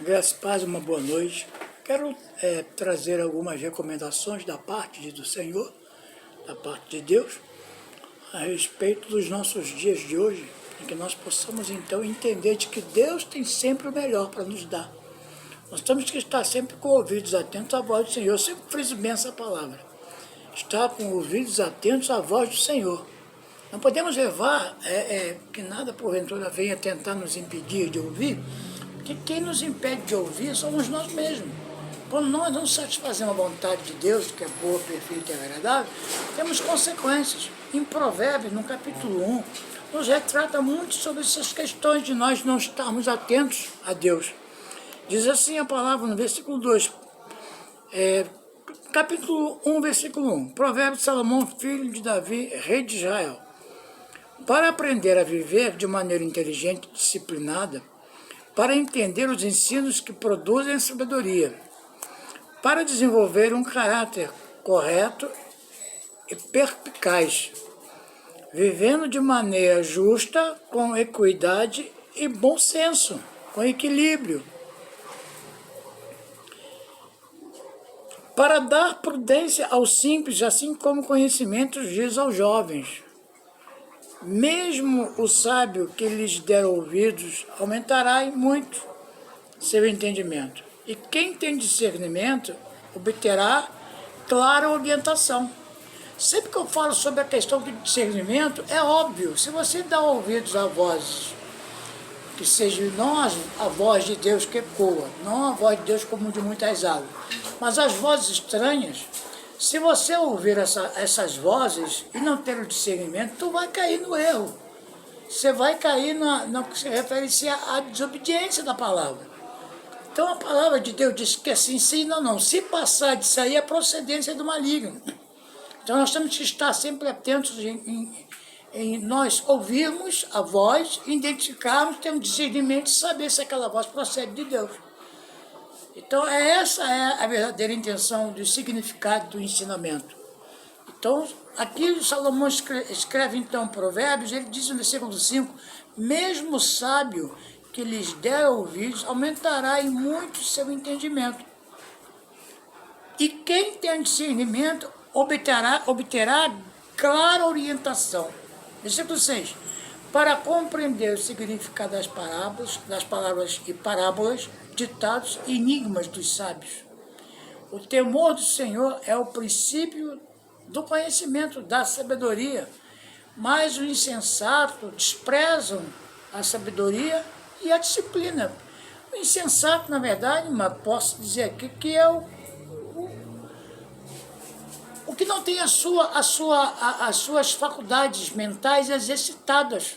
Graças a Paz, uma boa noite. Quero trazer algumas recomendações da parte do Senhor, da parte de Deus, a respeito dos nossos dias de hoje, em que nós possamos então entender de que Deus tem sempre o melhor para nos dar. Nós temos que estar sempre com ouvidos atentos à voz do Senhor. Eu sempre friso bem essa palavra. Estar com ouvidos atentos à voz do Senhor. Não podemos levar que nada porventura venha tentar nos impedir de ouvir, porque quem nos impede de ouvir somos nós mesmos. Quando nós não satisfazemos a vontade de Deus, que é boa, perfeita e agradável, temos consequências. Em Provérbios, no capítulo 1, nos retrata muito sobre essas questões de nós não estarmos atentos a Deus. Diz assim a palavra no versículo 2, capítulo 1, versículo 1, Provérbios de Salomão, filho de Davi, rei de Israel. Para aprender a viver de maneira inteligente e disciplinada, para entender os ensinos que produzem a sabedoria, para desenvolver um caráter correto e perspicaz, vivendo de maneira justa, com equidade e bom senso, com equilíbrio, para dar prudência aos simples, assim como conhecimento diz aos jovens. Mesmo o sábio que lhes der ouvidos aumentará em muito seu entendimento. E quem tem discernimento obterá clara orientação. Sempre que eu falo sobre a questão de discernimento, é óbvio, se você dá ouvidos a vozes, que seja não a voz de Deus que ecoa, não a voz de Deus como de muitas águas, mas as vozes estranhas, se você ouvir essas vozes e não ter o discernimento, tu vai cair no erro. Você vai cair no que se refere-se à desobediência da palavra. Então a palavra de Deus diz que assim, sim, não. Se passar disso aí, é procedência do maligno. Então nós temos que estar sempre atentos em nós ouvirmos a voz, identificarmos, termos discernimento e saber se aquela voz procede de Deus. Então essa é a verdadeira intenção do significado do ensinamento. Então aqui Salomão escreve então Provérbios, ele diz no versículo 5, mesmo o sábio que lhes der ouvidos aumentará em muito seu entendimento. E quem tem discernimento obterá clara orientação. Versículo 6. Para compreender o significado das palavras e parábolas, ditados e enigmas dos sábios. O temor do Senhor é o princípio do conhecimento, da sabedoria, mas os insensatos desprezam a sabedoria e a disciplina. O insensato, na verdade, mas posso dizer aqui que é o que não tem as suas faculdades mentais exercitadas.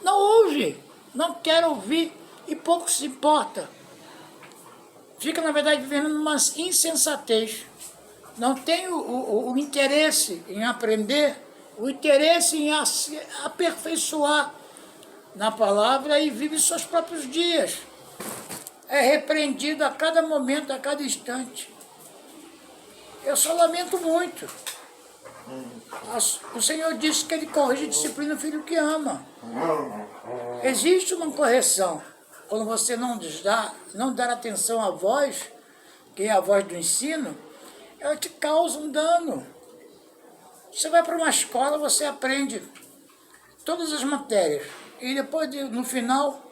Não ouve, não quer ouvir e pouco se importa. Fica, na verdade, vivendo numa insensatez. Não tem o interesse em aprender, o interesse em se aperfeiçoar na palavra e vive seus próprios dias. É repreendido a cada momento, a cada instante. Eu só lamento muito. O Senhor disse que Ele corrige e disciplina o filho que ama. Existe uma correção. Quando você não dar atenção à voz, que é a voz do ensino, ela te causa um dano. Você vai para uma escola, você aprende todas as matérias. E depois, no final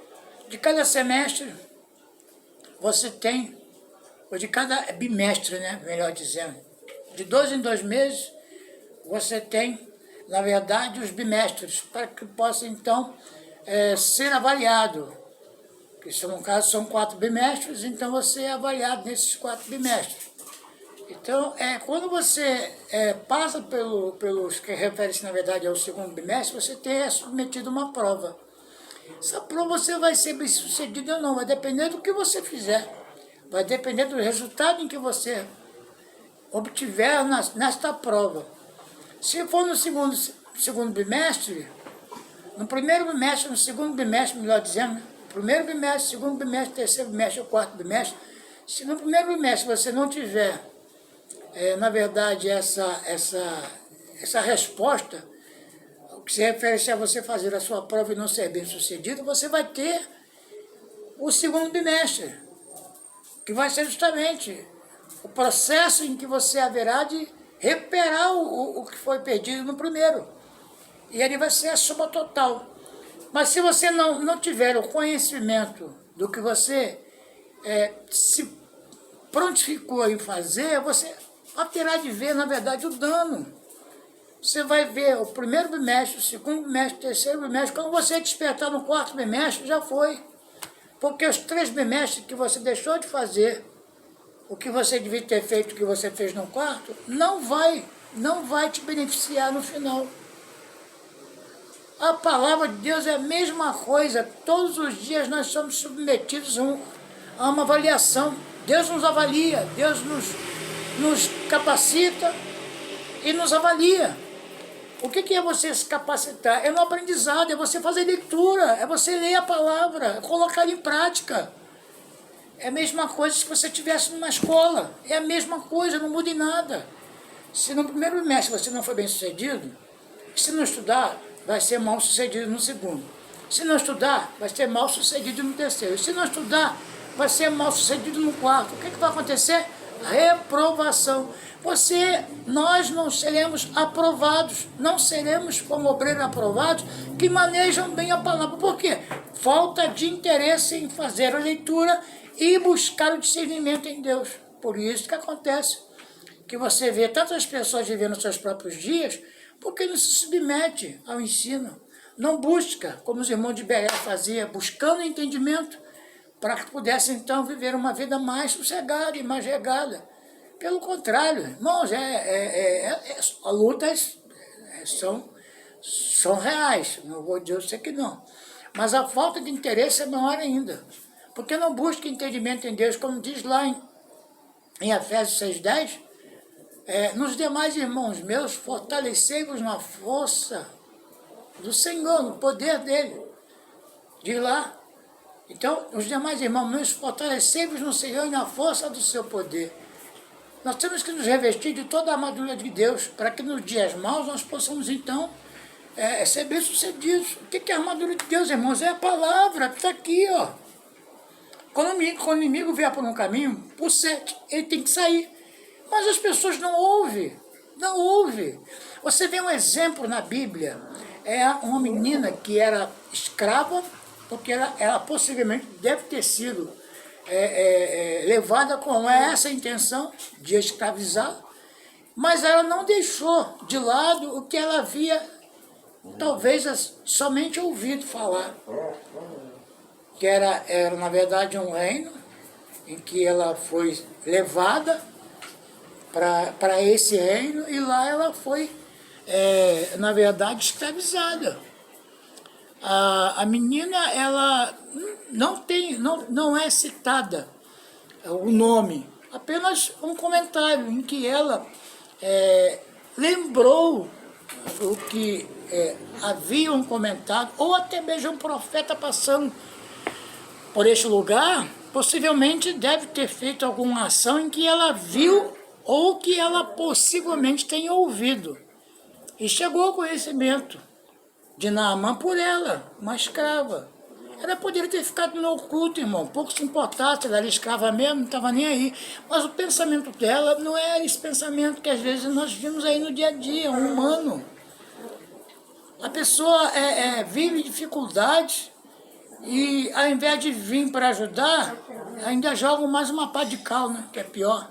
de cada semestre, você tem, ou de cada bimestre, né, melhor dizendo, de 2 em 2 meses, você tem, na verdade, os bimestres, para que possa, então, ser avaliado. Que no caso são 4 bimestres, então você é avaliado nesses 4 bimestres. Então, quando você passa pelos que refere-se, na verdade, ao segundo bimestre, você é submetido a uma prova. Essa prova você vai ser bem sucedido ou não, vai depender do que você fizer. Vai depender do resultado em que você obtiver nesta prova. Se for no segundo bimestre, no primeiro bimestre, no segundo bimestre, melhor dizendo, primeiro bimestre, segundo bimestre, terceiro bimestre ou quarto bimestre, se no primeiro bimestre você não tiver, na verdade, essa resposta, o que se refere a você fazer a sua prova e não ser bem sucedido, você vai ter o segundo bimestre. que vai ser justamente o processo em que você haverá de recuperar o que foi perdido no primeiro. E ele vai ser a soma total. Mas se você não tiver o conhecimento do que você se prontificou em fazer, você terá de ver, na verdade, o dano. Você vai ver o primeiro bimestre, o segundo bimestre, o terceiro bimestre. Quando você despertar no quarto bimestre, já foi. Porque os 3 bimestres que você deixou de fazer, o que você devia ter feito, o que você fez no quarto, não vai te beneficiar no final. A palavra de Deus é a mesma coisa. Todos os dias nós somos submetidos a uma avaliação. Deus nos avalia, Deus nos capacita e nos avalia. O que é você se capacitar? É no aprendizado, é você fazer leitura, é você ler a palavra, colocar em prática. É a mesma coisa se você estivesse numa escola. É a mesma coisa, não muda em nada. Se no primeiro bimestre você não foi bem sucedido, se não estudar, vai ser mal sucedido no segundo. Se não estudar, vai ser mal sucedido no terceiro. Se não estudar, vai ser mal sucedido no quarto. O que vai acontecer? Reprovação. Nós não seremos aprovados, não seremos como obreiros aprovados que manejam bem a palavra. Por quê? Falta de interesse em fazer a leitura e buscar o discernimento em Deus. Por isso que acontece que você vê tantas pessoas vivendo seus próprios dias porque não se submete ao ensino. Não busca, como os irmãos de Berea faziam, buscando entendimento para que pudessem então viver uma vida mais sossegada e mais regada. Pelo contrário, irmãos, as lutas são reais, não vou dizer você que não. Mas a falta de interesse é maior ainda. Porque não busca entendimento em Deus, como diz lá em Efésios 6,10, nos demais irmãos meus, fortalecei-vos na força do Senhor, no poder dele. Diz lá. Então, os demais irmãos meus, fortalecei-vos no Senhor e na força do seu poder. Nós temos que nos revestir de toda a armadura de Deus, para que nos dias maus nós possamos, então, ser bem-sucedidos. O que é a armadura de Deus, irmãos? É a palavra, está aqui, ó. Quando o inimigo vier por um caminho, por 7, ele tem que sair. Mas as pessoas não ouvem, não ouvem. Você vê um exemplo na Bíblia, uma menina que era escrava, porque ela possivelmente deve ter sido levada com essa intenção de escravizar, mas ela não deixou de lado o que ela havia, talvez, somente ouvido falar, que era na verdade um reino em que ela foi levada para esse reino e lá ela foi, na verdade, escravizada. A menina, ela não é citada o nome, apenas um comentário em que ela lembrou o que haviam comentado, ou até mesmo um profeta passando por este lugar, possivelmente deve ter feito alguma ação em que ela viu ou que ela possivelmente tenha ouvido. E chegou ao conhecimento de Naamã por ela, uma escrava. Ela poderia ter ficado no oculto, irmão, pouco se importasse, ela era escrava mesmo, não estava nem aí. Mas o pensamento dela não era esse pensamento que às vezes nós vimos aí no dia a dia, um humano. A pessoa vive dificuldades e ao invés de vir para ajudar, ainda joga mais uma pá de cal, né, que é pior.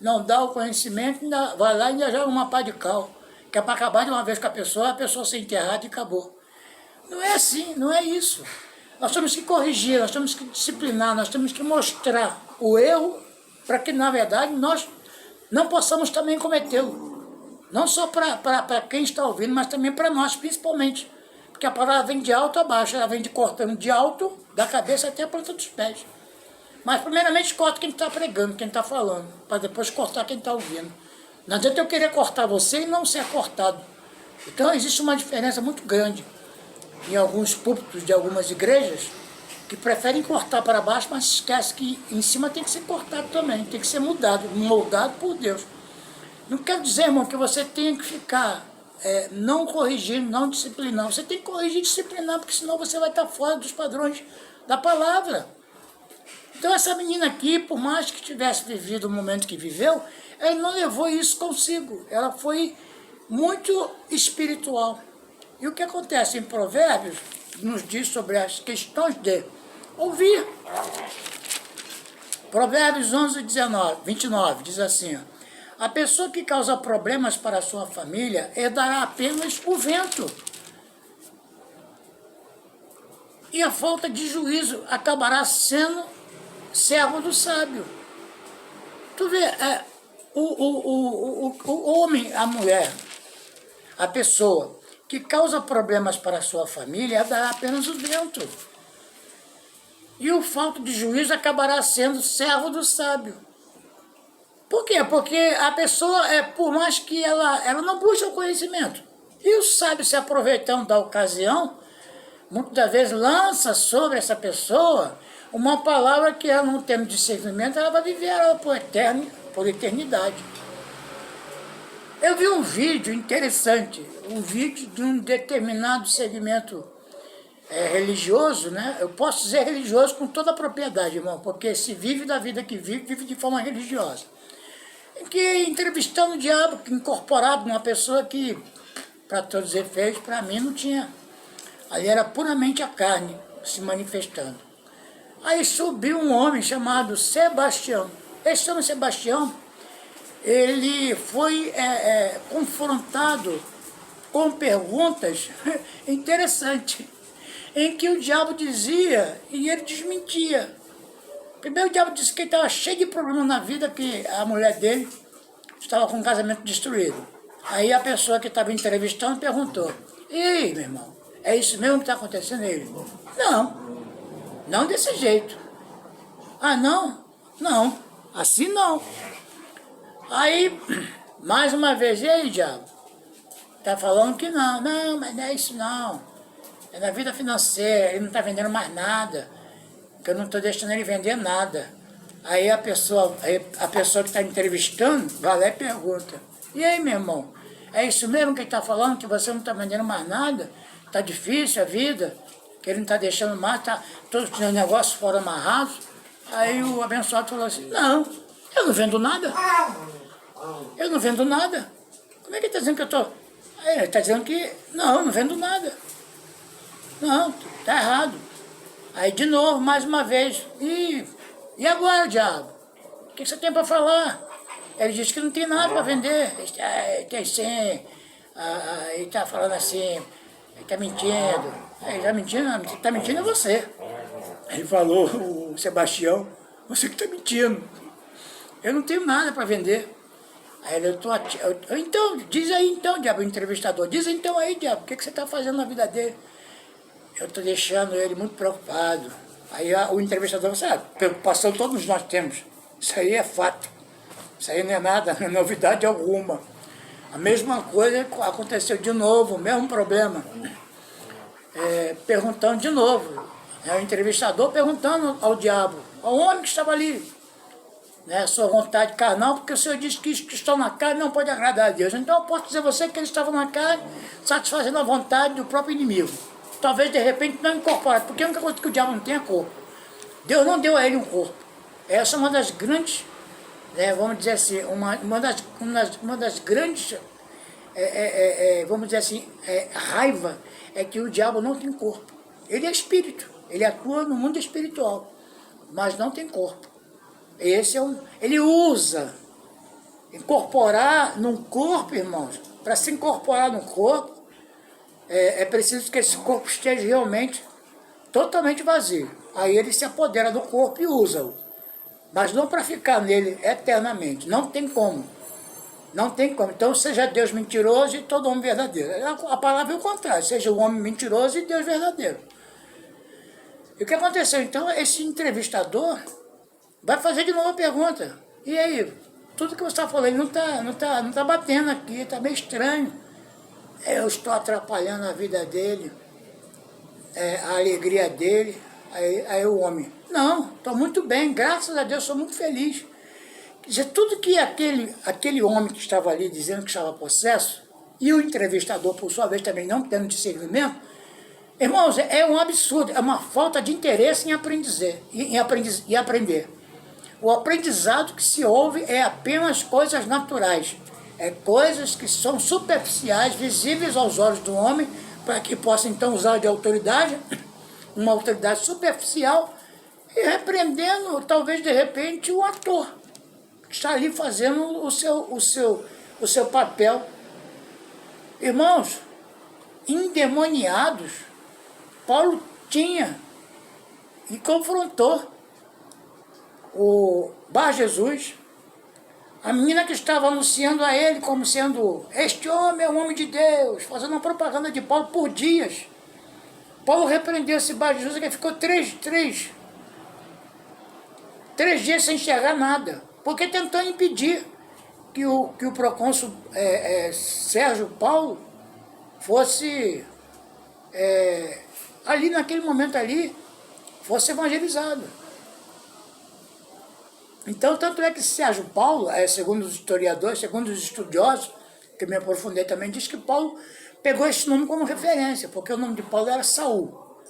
Não dá o conhecimento, ainda vai lá e ainda joga uma pá de cal, que é para acabar de uma vez com a pessoa ser enterrada e acabou. Não é assim, não é isso. Nós temos que corrigir, nós temos que disciplinar, nós temos que mostrar o erro para que, na verdade, nós não possamos também cometê-lo. Não só para quem está ouvindo, mas também para nós, principalmente. Porque a palavra vem de alto a baixo, ela vem de cortando de alto, da cabeça até a planta dos pés. Mas, primeiramente, corta quem está pregando, quem está falando, para depois cortar quem está ouvindo. Não adianta eu querer cortar você e não ser cortado. Então, existe uma diferença muito grande em alguns púlpitos de algumas igrejas que preferem cortar para baixo, mas esquece que em cima tem que ser cortado também, tem que ser mudado, moldado por Deus. Não quero dizer, irmão, que você tenha que ficar não corrigindo, não disciplinando. Você tem que corrigir e disciplinar, porque senão você vai estar fora dos padrões da palavra. Então essa menina aqui, por mais que tivesse vivido o momento que viveu, ela não levou isso consigo. Ela foi muito espiritual. E o que acontece em Provérbios, nos diz sobre as questões de ouvir. Provérbios 11, 29 diz assim, ó, a pessoa que causa problemas para a sua família herdará apenas o vento. E a falta de juízo acabará sendo servo do sábio. Tu vê, o homem, a mulher, a pessoa que causa problemas para a sua família herdará apenas o vento. E o falta de juízo acabará sendo servo do sábio. Por quê? Porque a pessoa, por mais que ela não busca o conhecimento. E o sábio, se aproveitando da ocasião, muitas das vezes lança sobre essa pessoa uma palavra que ela não tendo discernimento, ela vai viver ela por eternidade. Eu vi um vídeo interessante, um vídeo de um determinado segmento religioso, né? Eu posso dizer religioso com toda a propriedade, irmão, porque se vive da vida que vive, vive de forma religiosa. Em que entrevistando o diabo, incorporado numa pessoa que, para todos os efeitos, para mim não tinha. Ali era puramente a carne se manifestando. Aí subiu um homem chamado Sebastião. Esse homem Sebastião, ele foi confrontado com perguntas interessantes, em que o diabo dizia e ele desmentia. Primeiro o diabo disse que ele estava cheio de problemas na vida, que a mulher dele estava com um casamento destruído. Aí a pessoa que estava entrevistando perguntou, e aí, meu irmão, é isso mesmo que está acontecendo? Ele, não desse jeito. Ah, não? Não, assim não. Aí, mais uma vez, e aí, diabo? Está falando que não, mas não é isso não. É na vida financeira, ele não está vendendo mais nada, que eu não estou deixando ele vender nada. Aí a pessoa que está entrevistando vai lá e pergunta, e aí, meu irmão, é isso mesmo que ele está falando, que você não está vendendo mais nada? Está difícil a vida, que ele não está deixando mais, está todos os negócios fora amarrados? Aí o abençoado falou assim, não, eu não vendo nada. Eu não vendo nada. Como é que ele está dizendo que eu estou... Ele está dizendo que, não, eu não vendo nada. Não, tá errado. Aí de novo, mais uma vez, e agora, diabo? O que você tem para falar? Ele disse que não tem nada para vender. Tem sim, ele está falando assim, ele está mentindo. Ele está mentindo, está mentindo é você. Ele falou, o Sebastião, você que está mentindo. Eu não tenho nada para vender. Aí ele, então, diz aí então, diabo, o entrevistador, diz então aí, diabo, o que você está fazendo na vida dele? Eu estou deixando ele muito preocupado. Aí o entrevistador sabe, preocupação todos nós temos. Isso aí é fato. Isso aí não é nada, não é novidade alguma. A mesma coisa aconteceu de novo, o mesmo problema. Perguntando de novo. O entrevistador perguntando ao diabo, ao homem que estava ali. Sua vontade carnal, porque o Senhor disse que os que estão na carne não pode agradar a Deus. Então eu posso dizer a você que eles estavam na carne, satisfazendo a vontade do próprio inimigo. Talvez de repente não incorporado, porque a única coisa que o diabo não tem é corpo. Deus não deu a ele um corpo. Essa é uma das grandes, vamos dizer assim, uma das grandes, vamos dizer assim, raiva é que o diabo não tem corpo. Ele é espírito, ele atua no mundo espiritual, mas não tem corpo. Ele usa incorporar num corpo, irmãos. Para se incorporar no corpo, é preciso que esse corpo esteja realmente totalmente vazio. Aí ele se apodera do corpo e usa-o. Mas não para ficar nele eternamente. Não tem como. Não tem como. Então seja Deus mentiroso e todo homem verdadeiro. A palavra é o contrário. Seja o homem mentiroso e Deus verdadeiro. E o que aconteceu? Então esse entrevistador vai fazer de novo a pergunta. E aí, tudo que você está falando não tá batendo aqui, está meio estranho. Eu estou atrapalhando a vida dele, a alegria dele. Aí o homem, não, estou muito bem, graças a Deus, sou muito feliz. Quer dizer, tudo que aquele homem que estava ali dizendo que estava possesso, e o entrevistador, por sua vez, também não tendo discernimento, Irmãos, é um absurdo, é uma falta de interesse em aprender. O aprendizado que se ouve é apenas coisas naturais, é coisas que são superficiais, visíveis aos olhos do homem, para que possa então usar de autoridade, uma autoridade superficial, e repreendendo, talvez de repente, o ator, que está ali fazendo o seu papel. Irmãos, endemoniados, Paulo tinha e confrontou o Bar Jesus, a menina que estava anunciando a ele como sendo este homem é um homem de Deus, fazendo uma propaganda de Paulo por dias. Paulo repreendeu esse Bar Jesus, que ficou três dias sem enxergar nada, porque tentou impedir que o procônsul Sérgio Paulo fosse, ali naquele momento ali, fosse evangelizado. Então, tanto é que Sérgio Paulo, segundo os historiadores, segundo os estudiosos, que me aprofundei também, diz que Paulo pegou esse nome como referência, porque o nome de Paulo era Saulo,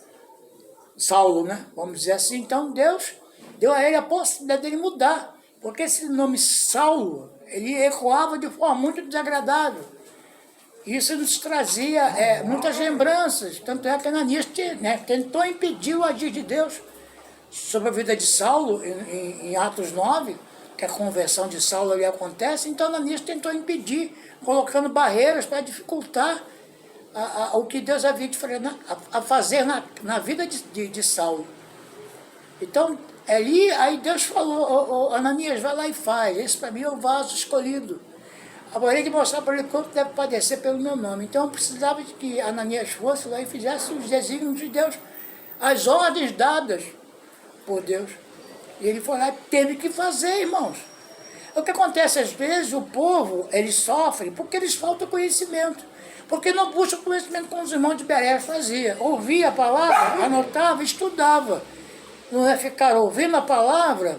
né? Vamos dizer assim. Então, Deus deu a ele a possibilidade dele mudar, porque esse nome Saulo, ele ecoava de forma muito desagradável. Isso nos trazia muitas lembranças, tanto é que Ananias tentou impedir o agir de Deus sobre a vida de Saulo, em Atos 9, que a conversão de Saulo ali acontece. Então Ananias tentou impedir, colocando barreiras para dificultar o que Deus havia a fazer na vida de Saulo. Então, ali, aí Deus falou, Ananias, vai lá e faz, esse para mim é o vaso escolhido. Agora ele mostrar para ele quanto deve padecer pelo meu nome. Então eu precisava de que Ananias fosse lá e fizesse os desígnios de Deus, as ordens dadas por Deus. E ele foi lá e teve que fazer, irmãos. O que acontece às vezes, o povo, eles sofrem porque eles faltam conhecimento. Porque não buscam conhecimento como os irmãos de Beré faziam. Ouvia a palavra, anotava, estudava. Não é ficar ouvindo a palavra,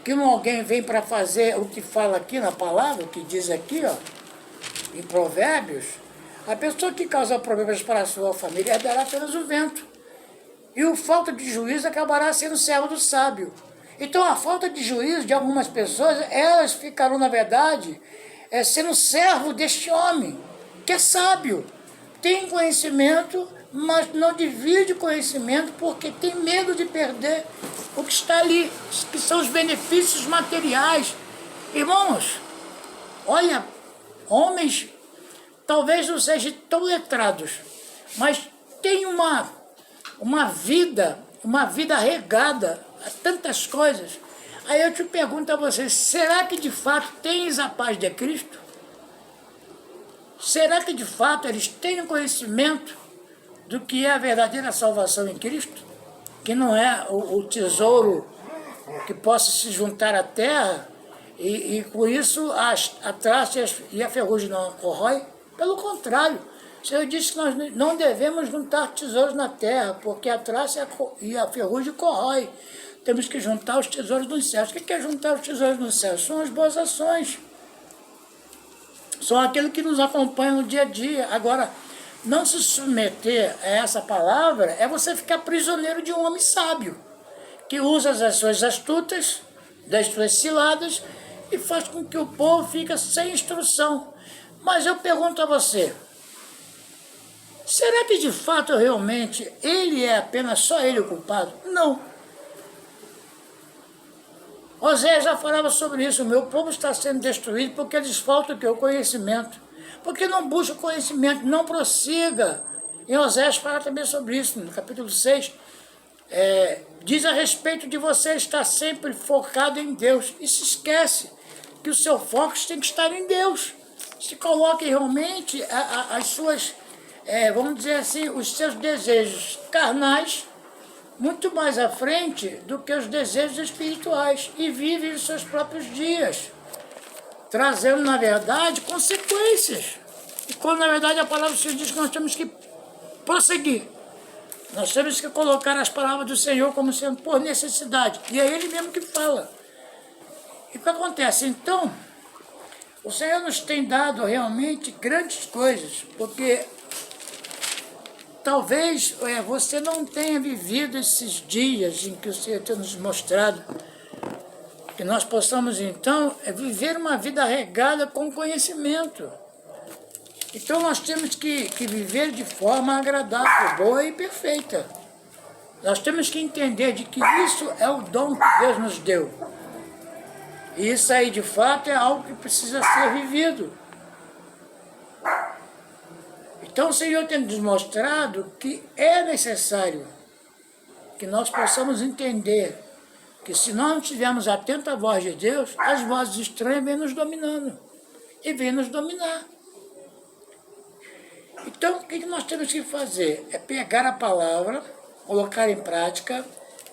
que alguém vem para fazer o que fala aqui na palavra, o que diz aqui, ó, em Provérbios. A pessoa que causa problemas para a sua família herdará apenas o vento. E o falta de juízo acabará sendo servo do sábio. Então a falta de juízo de algumas pessoas, elas ficarão, na verdade, sendo servo deste homem, que é sábio. Tem conhecimento, mas não divide conhecimento porque tem medo de perder o que está ali, que são os benefícios materiais. Irmãos, olha, homens talvez não sejam tão letrados, mas tem uma vida regada a tantas coisas. Aí eu te pergunto a vocês, será que de fato tens a paz de Cristo? Será que de fato eles têm conhecimento do que é a verdadeira salvação em Cristo? Que não é o tesouro que possa se juntar à terra e com isso a traça e a ferrugem não corrói? Pelo contrário, o Senhor disse que nós não devemos juntar tesouros na terra, porque a traça e a ferrugem corrói. Temos que juntar os tesouros nos céus. O que é juntar os tesouros nos céus? São as boas ações. São aquilo que nos acompanha no dia a dia. Agora, não se submeter a essa palavra é você ficar prisioneiro de um homem sábio, que usa as ações astutas, das suas ciladas, e faz com que o povo fique sem instrução. Mas eu pergunto a você, será que de fato realmente ele é apenas só ele o culpado? Não. Oséias já falava sobre isso, o meu povo está sendo destruído porque eles faltam o conhecimento. Porque não busca conhecimento, não prossiga. E Oséias fala também sobre isso, no capítulo 6. Diz a respeito de você estar sempre focado em Deus. E se esquece que o seu foco tem que estar em Deus. Se coloque realmente as suas, vamos dizer assim, os seus desejos carnais muito mais à frente do que os desejos espirituais. E vive os seus próprios dias, trazendo, na verdade, consequências. E quando, na verdade, a palavra do Senhor diz que nós temos que prosseguir. Nós temos que colocar as palavras do Senhor como sendo por necessidade. E é Ele mesmo que fala. E o que acontece? Então, o Senhor nos tem dado realmente grandes coisas, porque talvez você não tenha vivido esses dias em que o Senhor tem nos mostrado, que nós possamos, então, viver uma vida regada com conhecimento. Então, nós temos que viver de forma agradável, boa e perfeita. Nós temos que entender de que isso é o dom que Deus nos deu. E isso aí, de fato, é algo que precisa ser vivido. Então, o Senhor tem nos mostrado que é necessário que nós possamos entender que se nós não estivermos atentos à voz de Deus, as vozes estranhas vêm nos dominando e vêm nos dominar. Então, o que nós temos que fazer? É pegar a palavra, colocar em prática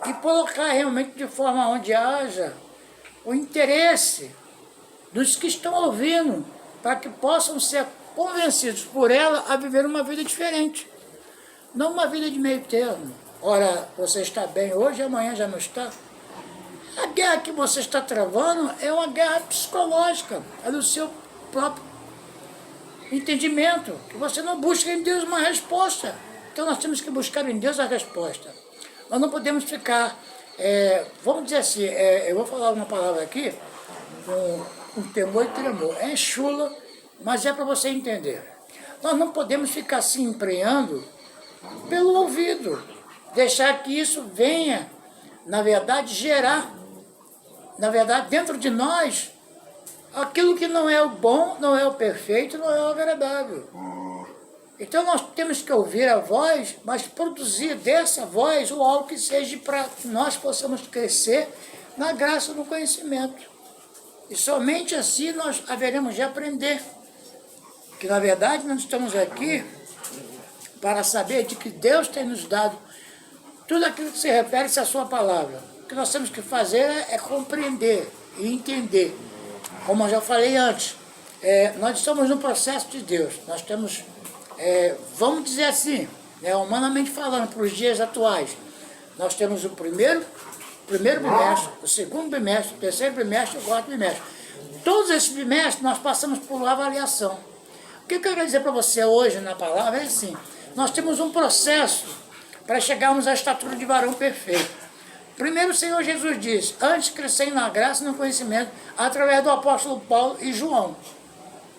e colocar realmente de forma onde haja o interesse dos que estão ouvindo, para que possam ser convencidos por ela a viver uma vida diferente. Não uma vida de meio termo. Ora, você está bem hoje, amanhã já não está. A guerra que você está travando é uma guerra psicológica, é do seu próprio entendimento, que você não busca em Deus uma resposta. Então nós temos que buscar em Deus a resposta. Nós não podemos ficar, vamos dizer assim, eu vou falar uma palavra aqui, com temor e tremor. É chula, mas é para você entender. Nós não podemos ficar se emprenhando pelo ouvido, deixar que isso venha, na verdade, gerar, na verdade, dentro de nós, aquilo que não é o bom, não é o perfeito, não é o agradável. Então nós temos que ouvir a voz, mas produzir dessa voz o algo que seja para que nós possamos crescer na graça e no conhecimento. E somente assim nós haveremos de aprender. Que na verdade nós estamos aqui para saber de que Deus tem nos dado tudo aquilo que se refere-se à sua palavra. O que nós temos que fazer é compreender e entender. Como eu já falei antes, nós estamos no processo de Deus. Nós temos, vamos dizer assim, humanamente falando, para os dias atuais, nós temos o primeiro bimestre, o segundo bimestre, o terceiro bimestre e o quarto bimestre. Todos esses bimestres nós passamos por uma avaliação. O que eu quero dizer para você hoje na palavra é assim, nós temos um processo para chegarmos à estatura de varão perfeito. Primeiro o Senhor Jesus diz, antes crescei na graça e no conhecimento, através do apóstolo Paulo e João,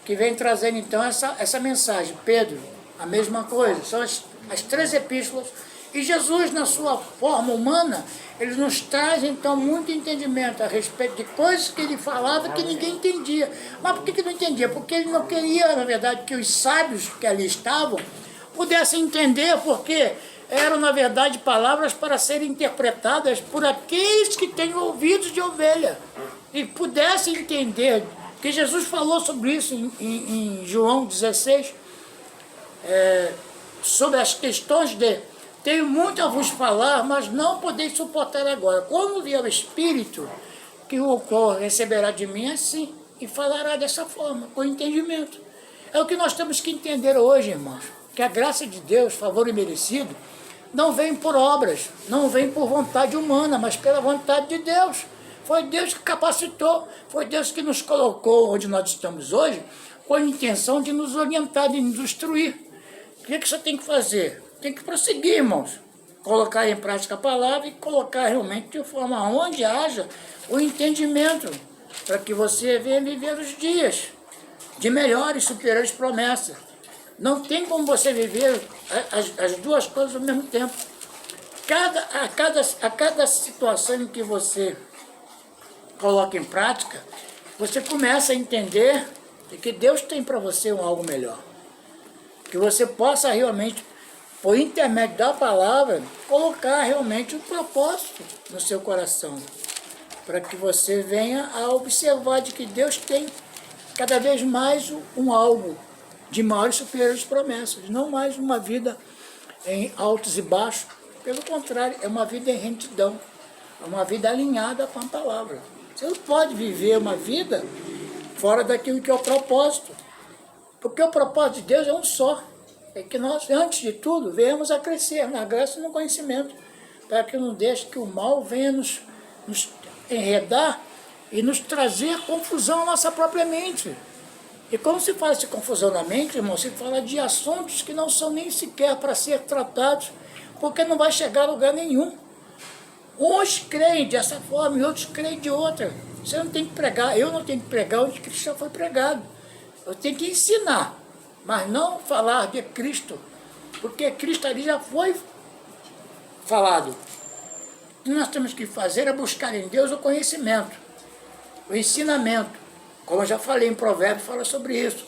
que vem trazendo então essa mensagem. Pedro, a mesma coisa, são as três epístolas. E Jesus, na sua forma humana, ele nos traz então muito entendimento a respeito de coisas que ele falava que ninguém entendia. Mas por que não entendia? Porque ele não queria, na verdade, que os sábios que ali estavam pudessem entender, porque eram, na verdade, palavras para serem interpretadas por aqueles que têm ouvidos de ovelha e pudessem entender, que Jesus falou sobre isso em João 16, sobre as questões de tenho muito a vos falar, mas não podeis suportar agora. Quando vier o Espírito, que o qual receberá de mim assim, e falará dessa forma, com entendimento. É o que nós temos que entender hoje, irmãos, que a graça de Deus, favor imerecido, não vem por obras, não vem por vontade humana, mas pela vontade de Deus. Foi Deus que capacitou, foi Deus que nos colocou onde nós estamos hoje, com a intenção de nos orientar, de nos instruir. O que você tem que fazer? Tem que prosseguir, irmãos. Colocar em prática a palavra e colocar realmente de forma onde haja o entendimento, para que você venha viver os dias de melhores, superiores promessas. Não tem como você viver as duas coisas ao mesmo tempo. A cada situação em que você coloca em prática, você começa a entender que Deus tem para você algo melhor. Que você possa realmente, por intermédio da palavra, colocar realmente um propósito no seu coração. Para que você venha a observar de que Deus tem cada vez mais um algo de maiores e superiores promessas, não mais uma vida em altos e baixos, pelo contrário, é uma vida em retidão, é uma vida alinhada com a palavra. Você não pode viver uma vida fora daquilo que é o propósito, porque o propósito de Deus é um só, é que nós, antes de tudo, venhamos a crescer na graça e no conhecimento, para que não deixe que o mal venha nos enredar e nos trazer confusão à nossa própria mente. E quando se fala de confusão na mente, irmão, se fala de assuntos que não são nem sequer para ser tratados, porque não vai chegar a lugar nenhum. Uns creem dessa forma e outros creem de outra. Você não tem que pregar, eu não tenho que pregar onde Cristo já foi pregado. Eu tenho que ensinar, mas não falar de Cristo, porque Cristo ali já foi falado. O que nós temos que fazer é buscar em Deus o conhecimento, o ensinamento. Como eu já falei em Provérbios, fala sobre isso.